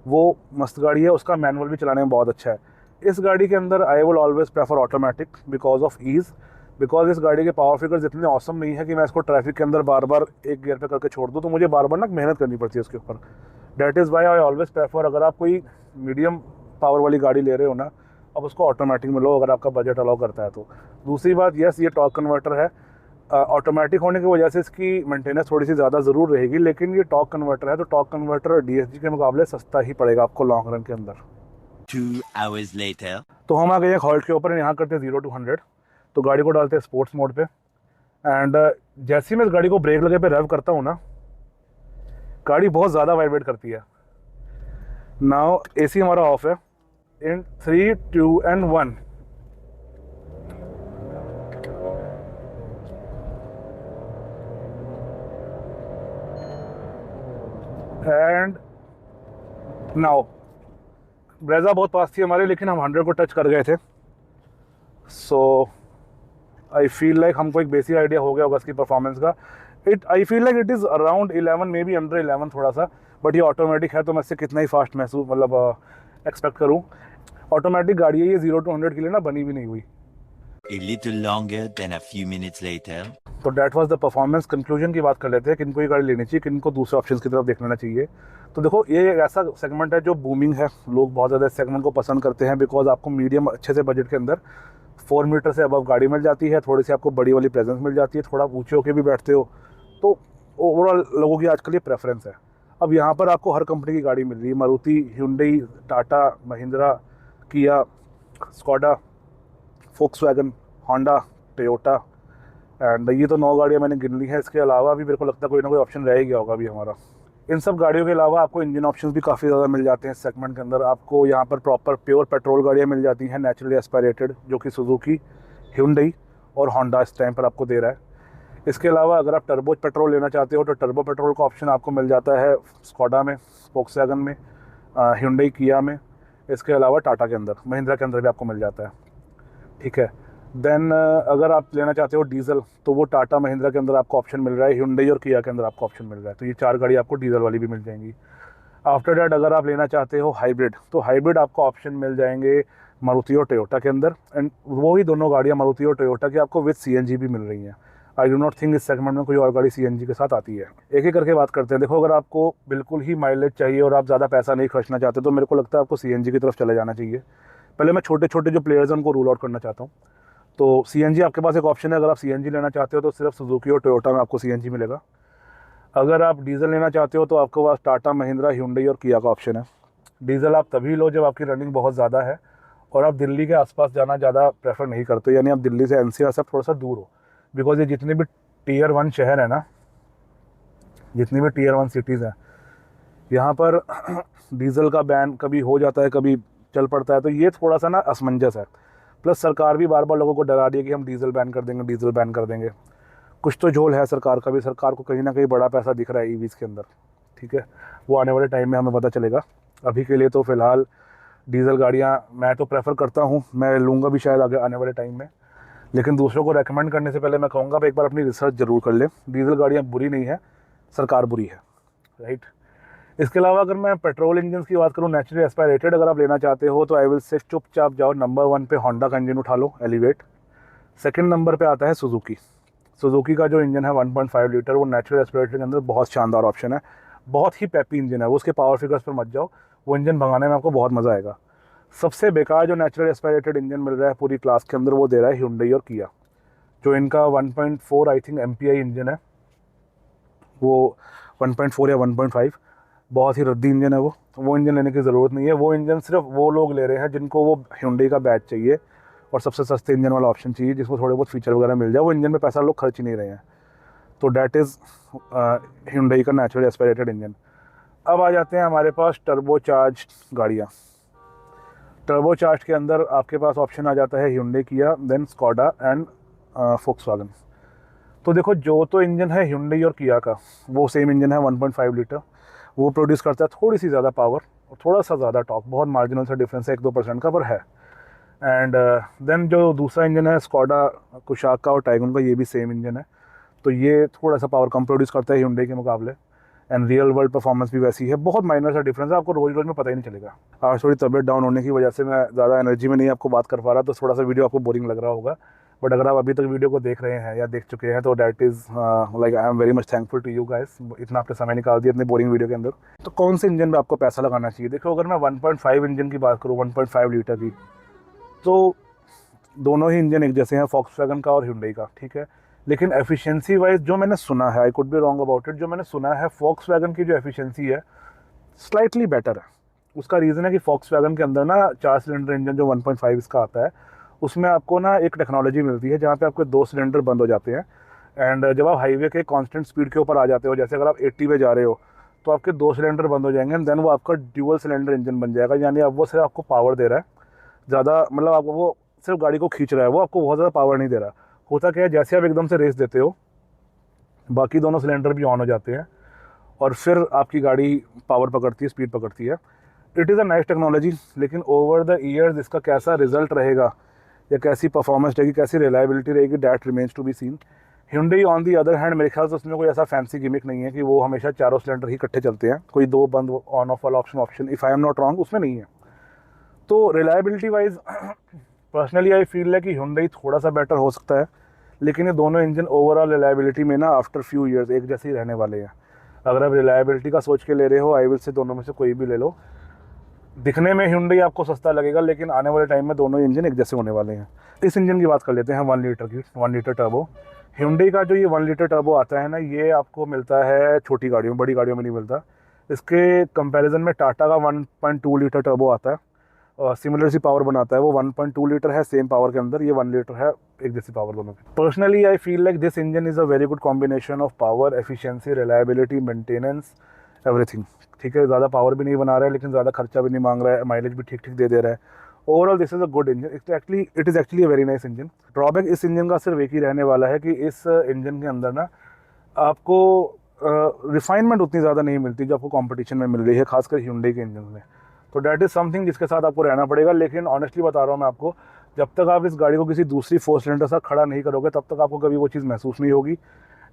वो मस्त गाड़ी है, उसका मैनुअल भी चलाने में बहुत अच्छा है। इस गाड़ी के अंदर I will always prefer automatic because of ease, because इस गाड़ी के पावर फिगर्स इतने ऑसम नहीं है कि मैं इसको ट्रैफिक के अंदर बार बार एक गियर पे करके छोड़ दूँ, तो मुझे बार बार ना मेहनत करनी पड़ती है उसके ऊपर। That is why I always prefer, अगर आप कोई मीडियम पावर वाली गाड़ी ले रहे हो ना, अब उसको ऑटोमेटिक में लो अगर आपका बजट अलाउ करता है तो। दूसरी बात, यस ये टॉर्क कन्वर्टर है, ऑटोमेटिक होने की वजह से इसकी मेंटेनेंस थोड़ी सी ज़्यादा ज़रूर रहेगी, लेकिन ये टॉर्क कन्वर्टर है, तो टॉर्क कन्वर्टर डीएसजी के मुकाबले सस्ता ही पड़ेगा आपको लॉन्ग रन के अंदर। 2 hours later. तो हम आ गए एक हॉल्ट के ऊपर, यहाँ करते हैं 0 to 100, तो गाड़ी को डालते हैं स्पोर्ट्स मोड पे, एंड जैसे ही मैं इस गाड़ी को ब्रेक लगे पे रेव करता हूँ ना, गाड़ी बहुत ज़्यादा वाइब्रेट करती है। नाउ एसी हमारा ऑफ है, इन 3, 2 and 1, एंड नाउ ब्रेजा बहुत पास थी हमारे, लेकिन हम 100 को टच कर गए थे। सो आई फील लाइक हमको एक बेसिक आइडिया हो गया होगा इसकी परफॉर्मेंस का। आई feel like it is around 11, may be under 11 थोड़ा सा, बट ये ऑटोमेटिक है तो मैं इससे कितना ही फास्ट महसूस मतलब एक्सपेक्ट करूँ। ऑटोमेटिक गाड़ी है ये, 0 to 100 के लिए ना बनी भी नहीं हुई। A little longer than a few minutes later. तो that was the performance. Conclusion की बात कर लेते हैं, किनको ये गाड़ी लेनी चाहिए, किनको दूसरे ऑप्शंस की तरफ देख लेना चाहिए। तो देखो, ये एक ऐसा सेगमेंट है जो बूमिंग है, लोग बहुत ज़्यादा इस सेगमेंट को पसंद करते हैं, बिकॉज आपको मीडियम अच्छे से बजट के अंदर 4 मीटर से अबव गाड़ी मिल जाती है, थोड़ी सी आपको बड़ी वाली प्रेजेंस मिल जाती है, थोड़ा ऊँचे होकर भी बैठते हो, तो ओवरऑल लोगों की आजकल ये प्रेफरेंस है। अब यहाँ पर आपको हर कंपनी की गाड़ी मिल रही है, मारुति, ह्युंडई, टाटा, महिंद्रा, किया, Skoda, Volkswagen, Honda, Toyota, and ये तो 9 गाड़ियाँ मैंने गिन ली हैं। इसके अलावा भी मेरे को लगता है कोई ना कोई ऑप्शन रह ही गया होगा अभी हमारा। इन सब गाड़ियों के अलावा आपको इंजन ऑप्शंस भी काफ़ी ज़्यादा मिल जाते हैं इस सेगमेंट के अंदर। आपको यहाँ पर प्रॉपर प्योर पेट्रोल गाड़ियाँ मिल जाती हैं, नेचुरली एस्पायरेटेड, जो कि सुजुकी, ह्युंडई और होंडा इस टाइम पर आपको दे रहा है। इसके अलावा अगर आप टर्बो पेट्रोल लेना चाहते हो तो टर्बो पेट्रोल का ऑप्शन आपको मिल जाता है स्कोडा में, फोक्सवैगन में, ह्युंडई, किया में। इसके अलावा टाटा के अंदर, महिंद्रा के अंदर भी आपको मिल जाता है, ठीक है। देन अगर आप लेना चाहते हो डीजल, तो वो टाटा, महिंद्रा के अंदर आपको ऑप्शन मिल रहा है, ह्युंडई और किया के अंदर आपको ऑप्शन मिल रहा है। तो ये 4 गाड़ी आपको डीजल वाली भी मिल जाएंगी। आफ्टर डैट अगर आप लेना चाहते हो हाइब्रिड, तो हाइब्रिड आपको ऑप्शन मिल जाएंगे मारुति और टोयोटा के अंदर, एंड वो ही दोनों गाड़ियाँ मारुति और टोयोटा की आपको विद सीएनजी भी मिल रही हैं। आई डू नॉट थिंक इस सेगमेंट में कोई और गाड़ी सीएनजी के साथ आती है। एक एक करके बात करते हैं। देखो, अगर आपको बिल्कुल ही माइलेज चाहिए और आप ज़्यादा पैसा नहीं खर्चना चाहते, तो मेरे को लगता है आपको सीएनजी की तरफ चले जाना चाहिए। पहले मैं छोटे छोटे जो प्लेयर्स हैं उनको रूल आउट करना चाहता हूँ। तो सीएनजी आपके पास एक ऑप्शन है, अगर आप सीएनजी लेना चाहते हो तो सिर्फ सुजुकी और टोयोटा में आपको सीएनजी मिलेगा। अगर आप डीजल लेना चाहते हो तो आपके पास टाटा, महिंद्रा, ह्युंडई और किया का ऑप्शन है। डीजल आप तभी लो जब आपकी रनिंग बहुत ज़्यादा है और आप दिल्ली के आसपास जाना ज़्यादा प्रेफर नहीं करते, यानी आप दिल्ली से एनसीआर से थोड़ा सा दूर हो, बिकॉज ये जितने भी टीयर 1 शहर है ना, जितनी भी टीयर 1 सिटीज़ हैं, यहाँ पर डीजल का बैन कभी हो जाता है, कभी चल पड़ता है, तो ये थोड़ा सा ना असमंजस है। प्लस सरकार भी बार बार लोगों को डरा रही है कि हम डीजल बैन कर देंगे, डीजल बैन कर देंगे। कुछ तो झोल है सरकार का भी, सरकार को कहीं ना कहीं बड़ा पैसा दिख रहा है ईवीज़ के अंदर, ठीक है। वो आने वाले टाइम में हमें पता चलेगा। अभी के लिए तो फ़िलहाल डीजल गाड़ियाँ मैं तो प्रेफर करता हूँ, मैं लूँगा भी शायद आगे आने वाले टाइम में, लेकिन दूसरों को रेकमेंड करने से पहले मैं कहूँगा एक बार अपनी रिसर्च ज़रूर कर लें। डीजल गाड़ियाँ बुरी नहीं है, सरकार बुरी है, राइट। इसके अलावा अगर मैं पेट्रोल इंजन की बात करूँ, नेचुरली एस्पायरेटेड अगर आप लेना चाहते हो, तो आई विल से चुपचाप जाओ, नंबर 1 पे होंडा का इंजन उठा लो, एलिवेट। सेकंड नंबर पे आता है सुजुकी। सुजुकी का जो इंजन है 1.5 लीटर, वो नेचुरल एस्पिरेटर के अंदर बहुत शानदार ऑप्शन है, बहुत ही पेपी इंजन है वो। उसके पावर फिगर्स पर मत जाओ, वो इंजन भगाने में आपको बहुत मज़ा आएगा। सबसे बेकार जो नेचुरल एस्पिरेटेड इंजन मिल रहा है पूरी क्लास के अंदर, वो दे रहा है Hyundai और किया। जो इनका 1.4 आई थिंक MPI इंजन है, वो 1.4 या 1.5, बहुत ही रद्दी इंजन है वो इंजन लेने की ज़रूरत नहीं है। वो इंजन सिर्फ वो लोग ले रहे हैं जिनको वो Hyundai का बैच चाहिए और सबसे सस्ते इंजन वाला ऑप्शन चाहिए, जिसमें थोड़े बहुत फीचर वगैरह मिल जाए। वो इंजन में पैसा लोग खर्च ही नहीं रहे हैं। तो डैट इज़ Hyundai का नेचुरल एस्पिरेटेड इंजन। अब आ जाते हैं हमारे पास टर्बो चार्ज गाड़ियाँ। टर्बो चार्ज के अंदर आपके पास ऑप्शन आ जाता है Hyundai, किया, देन स्कॉडा एंड Volkswagen। तो देखो, जो तो इंजन है Hyundai और किया का, वो सेम इंजन है 1.5 लीटर। वो प्रोड्यूस करता है थोड़ी सी ज़्यादा पावर और थोड़ा सा ज़्यादा टॉर्क, बहुत मार्जिनल सा डिफरेंस है 1-2% का, पर है। एंड देन जो दूसरा इंजन है स्कॉडा कुशाक का और टाइगन का, ये भी सेम इंजन है। तो ये थोड़ा सा पावर कम प्रोड्यूस करता है Hyundai के मुकाबले, एंड रियल वर्ल्ड परफॉर्मेंस भी वैसी है। बहुत माइनर सा डिफरेंस है, आपको रोज़ रोज़ में पता ही नहीं चलेगा। आज थोड़ी तबीयत डाउन होने की वजह से मैं ज़्यादा एनर्जी में नहीं आपको बात कर पा रहा, तो थोड़ा सा वीडियो आपको बोरिंग लग रहा होगा। बट अगर आप अभी तक वीडियो को देख रहे हैं या देख चुके हैं, तो that is like I am very much thankful to you guys, इतना आपने समय निकाल दिया इतने बोरिंग वीडियो के अंदर। तो कौन से इंजन में आपको पैसा लगाना चाहिए? देखो, अगर मैं 1.5 इंजन की बात करूँ, 1.5 लीटर की, तो दोनों ही इंजन एक जैसे हैं, Volkswagen का और Hyundai का, ठीक है। लेकिन एफिशिएंसी वाइज जो मैंने सुना है, I could be wrong about it, जो मैंने सुना है Volkswagen की जो एफिशिएंसी है स्लाइटली बेटर है। उसका रीज़न है कि Volkswagen के अंदर ना 4 सिलेंडर इंजन जो 1.5 इसका आता है, उसमें आपको ना एक टेक्नोलॉजी मिलती है जहाँ पे आपके 2 सिलेंडर बंद हो जाते हैं। एंड जब आप हाईवे के कांस्टेंट स्पीड के ऊपर आ जाते हो, जैसे अगर आप 80 पे जा रहे हो, तो आपके 2 सिलेंडर बंद हो जाएंगे, एंड देन वो आपका ड्यूअल सिलेंडर इंजन बन जाएगा। यानी अब वो सिर्फ आपको पावर दे रहा है ज़्यादा, मतलब आपको वो सिर्फ गाड़ी को खींच रहा है, वो आपको बहुत ज़्यादा पावर नहीं दे रहा। होता क्या है, जैसे आप एकदम से रेस देते हो, बाकी दोनों सिलेंडर भी ऑन हो जाते हैं और फिर आपकी गाड़ी पावर पकड़ती है, स्पीड पकड़ती है। It is a nice technology, लेकिन ओवर द ईयर्स इसका कैसा रिजल्ट रहेगा या कैसी परफॉर्मेंस रहेगी, कैसी रिलायबिलिटी रहेगी, that remains to be seen. Hyundai on the other hand, मेरे ख्याल से उसमें कोई ऐसा फैंसी गिमिक नहीं है कि वो हमेशा चारों सिलेंडर ही इकट्ठे चलते हैं। कोई 2 बंद ऑन ऑफ वाला option if I am not wrong उसमें नहीं है। तो reliability wise personally I feel है कि Hyundai थोड़ा सा बेटर हो सकता है, लेकिन ये दोनों इंजन ओवरऑल रिलायबिलिटी में ना आफ्टर फ्यू ईयर्स एक जैसे ही रहने वाले हैं। अगर आप रिलायबिलिटी का सोच के ले रहे हो, आई विल से दोनों में से कोई भी ले लो। दिखने में Hyundai आपको सस्ता लगेगा, लेकिन आने वाले टाइम में दोनों इंजन एक जैसे होने वाले हैं। इस इंजन की बात कर लेते हैं 1 लीटर की, 1 लीटर टर्बो। Hyundai का जो ये 1 लीटर टर्बो आता है ना, ये आपको मिलता है छोटी गाड़ियों में, बड़ी गाड़ियों में नहीं मिलता। इसके कंपैरिजन में टाटा का 1.2 लीटर टर्बो आता है और सिमिलर सी पावर बनाता है। वो 1.2 लीटर है सेम पावर के अंदर, ये 1 लीटर है, एक जैसी पावर दोनों की। Personally I feel like this engine is a very good combination of power, efficiency, reliability, maintenance, everything. ठीक है, ज़्यादा पावर भी नहीं बना रहा है, लेकिन ज़्यादा खर्चा भी नहीं मांग रहा है, माइलेज भी ठीक ठीक दे रहा है। Overall this is a good engine, it is actually a very nice engine. Drawback इस इंजन का सिर्फ एक ही रहने वाला है कि इस इंजन के अंदर ना आपको रिफाइनमेंट उतनी ज़्यादा नहीं मिलती जो आपको कंपटीशन में मिल रही है, खासकर Hyundai के इंजन में। तो डैट इज़ समथिंग जिसके साथ आपको रहना पड़ेगा। लेकिन ऑनेस्टली बता रहा हूँ मैं आपको, जब तक आप इस गाड़ी को किसी दूसरी 4 सिलेंडर साथ खड़ा नहीं करोगे, तब तक आपको कभी वो चीज़ महसूस नहीं होगी।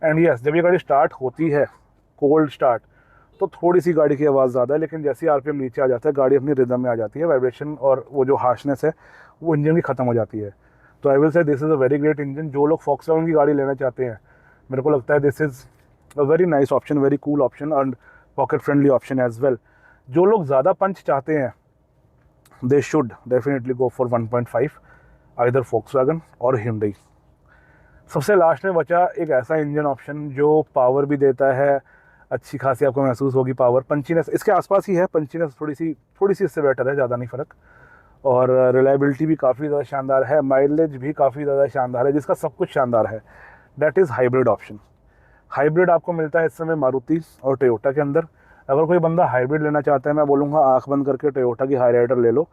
एंड यस, जब ये गाड़ी स्टार्ट होती है कोल्ड स्टार्ट, तो थोड़ी सी गाड़ी की आवाज़ ज़्यादा है, लेकिन जैसे ही RPM नीचे आ जाता है, गाड़ी अपनी रिदम में आ जाती है, वाइब्रेशन और वो जो हार्शनेस है वो इंजन की ख़त्म हो जाती है। तो I will say this is a very great engine. जो लोग Volkswagen की गाड़ी लेना चाहते हैं, मेरे को लगता है this is a very nice option, very cool option and pocket friendly option as well. जो लोग ज़्यादा पंच चाहते हैं, they should definitely go for 1.5, either Volkswagen और Hyundai। सबसे लास्ट में बचा एक ऐसा इंजन ऑप्शन जो पावर भी देता है, अच्छी खासी आपको महसूस होगी पावर, पंचीनेस इसके आसपास ही है, पंचीनेस थोड़ी सी इससे बेटर है, ज़्यादा नहीं फ़र्क, और रिलायबिलिटी भी काफ़ी ज़्यादा शानदार है, माइलेज भी काफ़ी ज़्यादा शानदार है, जिसका सब कुछ शानदार है। That is hybrid option. Hybrid आपको मिलता है इस समय मारुति और टोयोटा के अंदर। अगर कोई बंदा हाइब्रिड लेना चाहता है, मैं बोलूँगा आँख बंद करके टोयोटा की हाईराइडर ले लो,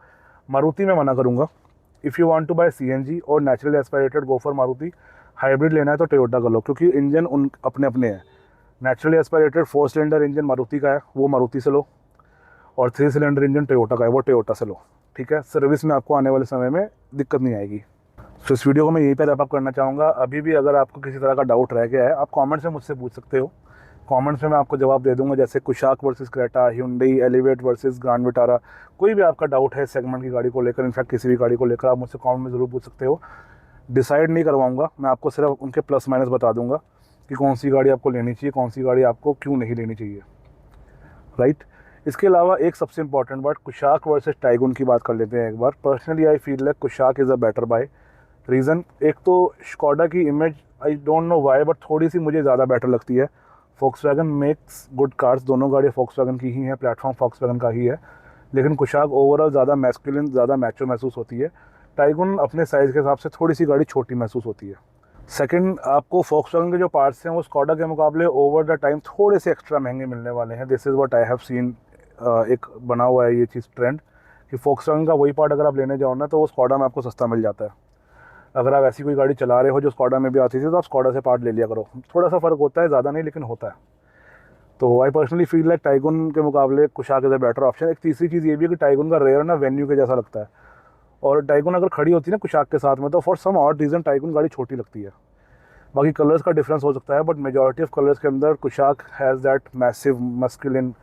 मारुति में मना करूँगा। If you want to buy CNG और natural aspirated, go for Maruti. Hybrid लेना है तो टोयोटा का लो, क्योंकि इंजन उन अपने अपने हैं। Naturally aspirated 4 cylinder engine Maruti का है, वो मारुति से लो, और 3 सिलेंडर इंजन टोयोटा का है, वो टोयोटा से लो। ठीक है, सर्विस में आपको आने वाले समय में दिक्कत नहीं आएगी। तो इस वीडियो को मैं यहीं पर रैप अप करना चाहूँगा। अभी भी अगर आपको किसी तरह का डाउट रह गया है, आप कमेंट्स में मुझसे पूछ सकते हो, कमेंट्स में मैं आपको जवाब दे दूंगा। जैसे Kushaq versus Creta, Hyundai elevate versus grand Vitara, कोई भी आपका डाउट है सेगमेंट की गाड़ी को लेकर, इनफैक्ट किसी भी गाड़ी को लेकर, आप मुझसे कमेंट में ज़रूर पूछ सकते हो। डिसाइड नहीं करवाऊंगा, मैं आपको सिर्फ उनके प्लस माइनस बता दूंगा कि कौन सी गाड़ी आपको लेनी चाहिए, कौन सी गाड़ी आपको क्यों नहीं लेनी चाहिए, राइट। इसके अलावा एक सबसे इंपॉर्टेंट बात, कुशाक वर्सेस टाइगुन की बात कर लेते हैं एक बार। Personally I feel like Kushaq is a better buy. Reason, एक तो स्कोडा की image I don't know why but थोड़ी सी मुझे ज़्यादा बेटर लगती है। फोक्सवैगन मेक्स गुड कार्स, दोनों गाड़ियाँ फोक्सवैगन की ही हैं, प्लेटफॉर्म फोक्सवैगन का ही है, लेकिन कुशाक ओवरऑल ज़्यादा मैस्कुलिन, ज़्यादा मैचो महसूस होती है। टाइगुन अपने साइज़ के हिसाब से थोड़ी सी गाड़ी छोटी महसूस होती है। सेकंड, आपको फोक्सवैगन के जो पार्ट्स हैं वो स्कोडा के मुकाबले ओवर द टाइम थोड़े से एक्स्ट्रा महंगे मिलने वाले हैं। This is what I have seen, एक बना हुआ है ये चीज़ ट्रेंड कि फोक्सवैगन का वही पार्ट अगर आप लेने जाओ ना तो वो स्कोडा में आपको सस्ता मिल जाता है। अगर आप ऐसी कोई गाड़ी चला रहे हो जो स्कोडा में भी आती थी तो आप स्कोडा से पार्ट ले लिया करो, थोड़ा सा फ़र्क होता है, ज़्यादा नहीं लेकिन होता है। तो I personally feel like Tiguan के मुकाबले Kushaq is a better option. एक तीसरी चीज़ ये भी है कि टाइगुन का रेयर ना वेन्यू के जैसा लगता है, और टाइगुन अगर खड़ी होती है ना कुशाक के साथ में तो for some odd reason Taigun गाड़ी छोटी लगती है। बाकी कलर्स का डिफरेंस हो सकता है बट मेजॉरिटी ऑफ कलर्स के अंदर Kushaq has that massive masculine,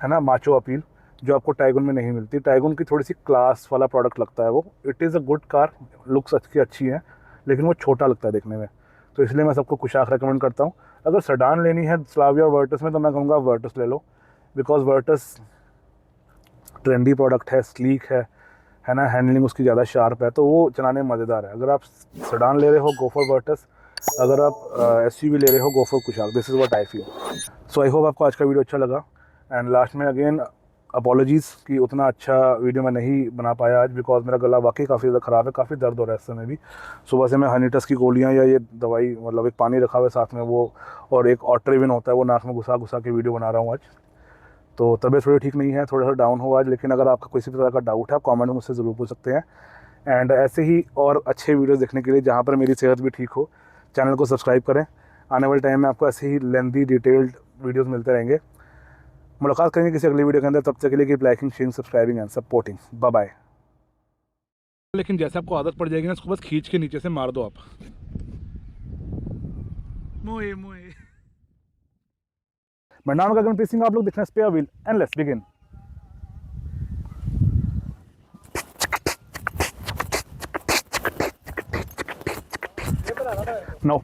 है ना, माचो अपील, जो आपको टाइगुन में नहीं मिलती। टाइगुन की थोड़ी सी क्लास वाला प्रोडक्ट लगता है वो। It is a good car, looks अच्छी हैं, लेकिन वो छोटा लगता है देखने में, तो इसलिए मैं सबको कुशाक रेकमेंड करता हूँ। अगर सेडान लेनी है स्लाविया और वर्टस में तो मैं कहूँगा वर्टस ले लो, बिकॉज वर्टस ट्रेंडी प्रोडक्ट है, स्लीक है ना, हैंडलिंग उसकी ज़्यादा शार्प है, तो वो चलाने में मज़ेदार है। अगर आप सेडान ले रहे हो गो फॉर वर्टस, अगर आप एसयूवी ले रहे हो go for Kushaq. This is what I feel. So I hope आपको आज का वीडियो अच्छा लगा। एंड लास्ट में अगेन अपॉलॉजीज़ कि उतना अच्छा वीडियो मैं नहीं बना पाया आज, बिकॉज मेरा गला वाकई काफ़ी ज़्यादा ख़राब है, काफ़ी दर्द हो रहा है इस समय भी। सुबह से मैं हनीटस की गोलियाँ या ये दवाई, मतलब एक पानी रखा हुआ है साथ में वो, और एक ऑट्रेविन होता है वो नाक में घुसा के वीडियो बना रहा हूँ आज। तो तबीयत थोड़ी ठीक नहीं है, थोड़ा सा डाउन हो आज, लेकिन अगर आपका किसी तरह का डाउट है आप कमेंट में मुझसे ज़रूर पूछ सकते हैं। एंड ऐसे ही और अच्छे वीडियोस देखने के लिए जहाँ पर मेरी सेहत भी ठीक हो, चैनल को सब्सक्राइब करें। आने वाले टाइम में आपको ऐसे ही लेंथी डिटेल्ड वीडियोस मिलते रहेंगे। मुलाकात करेंगे किसी अगली वीडियो के अंदर, तब तक के लिए keep liking, sharing, subscribing and supporting. Bye bye. लेकिन जैसे आपको आदत पड़ जाएगी ना, इसको बस खींच के नीचे से मार दो आप। मोए मोए। मेरा नाम गगनप्रीत सिंह, आप लोग दिख रहे हैं spare wheel, and let's begin. No.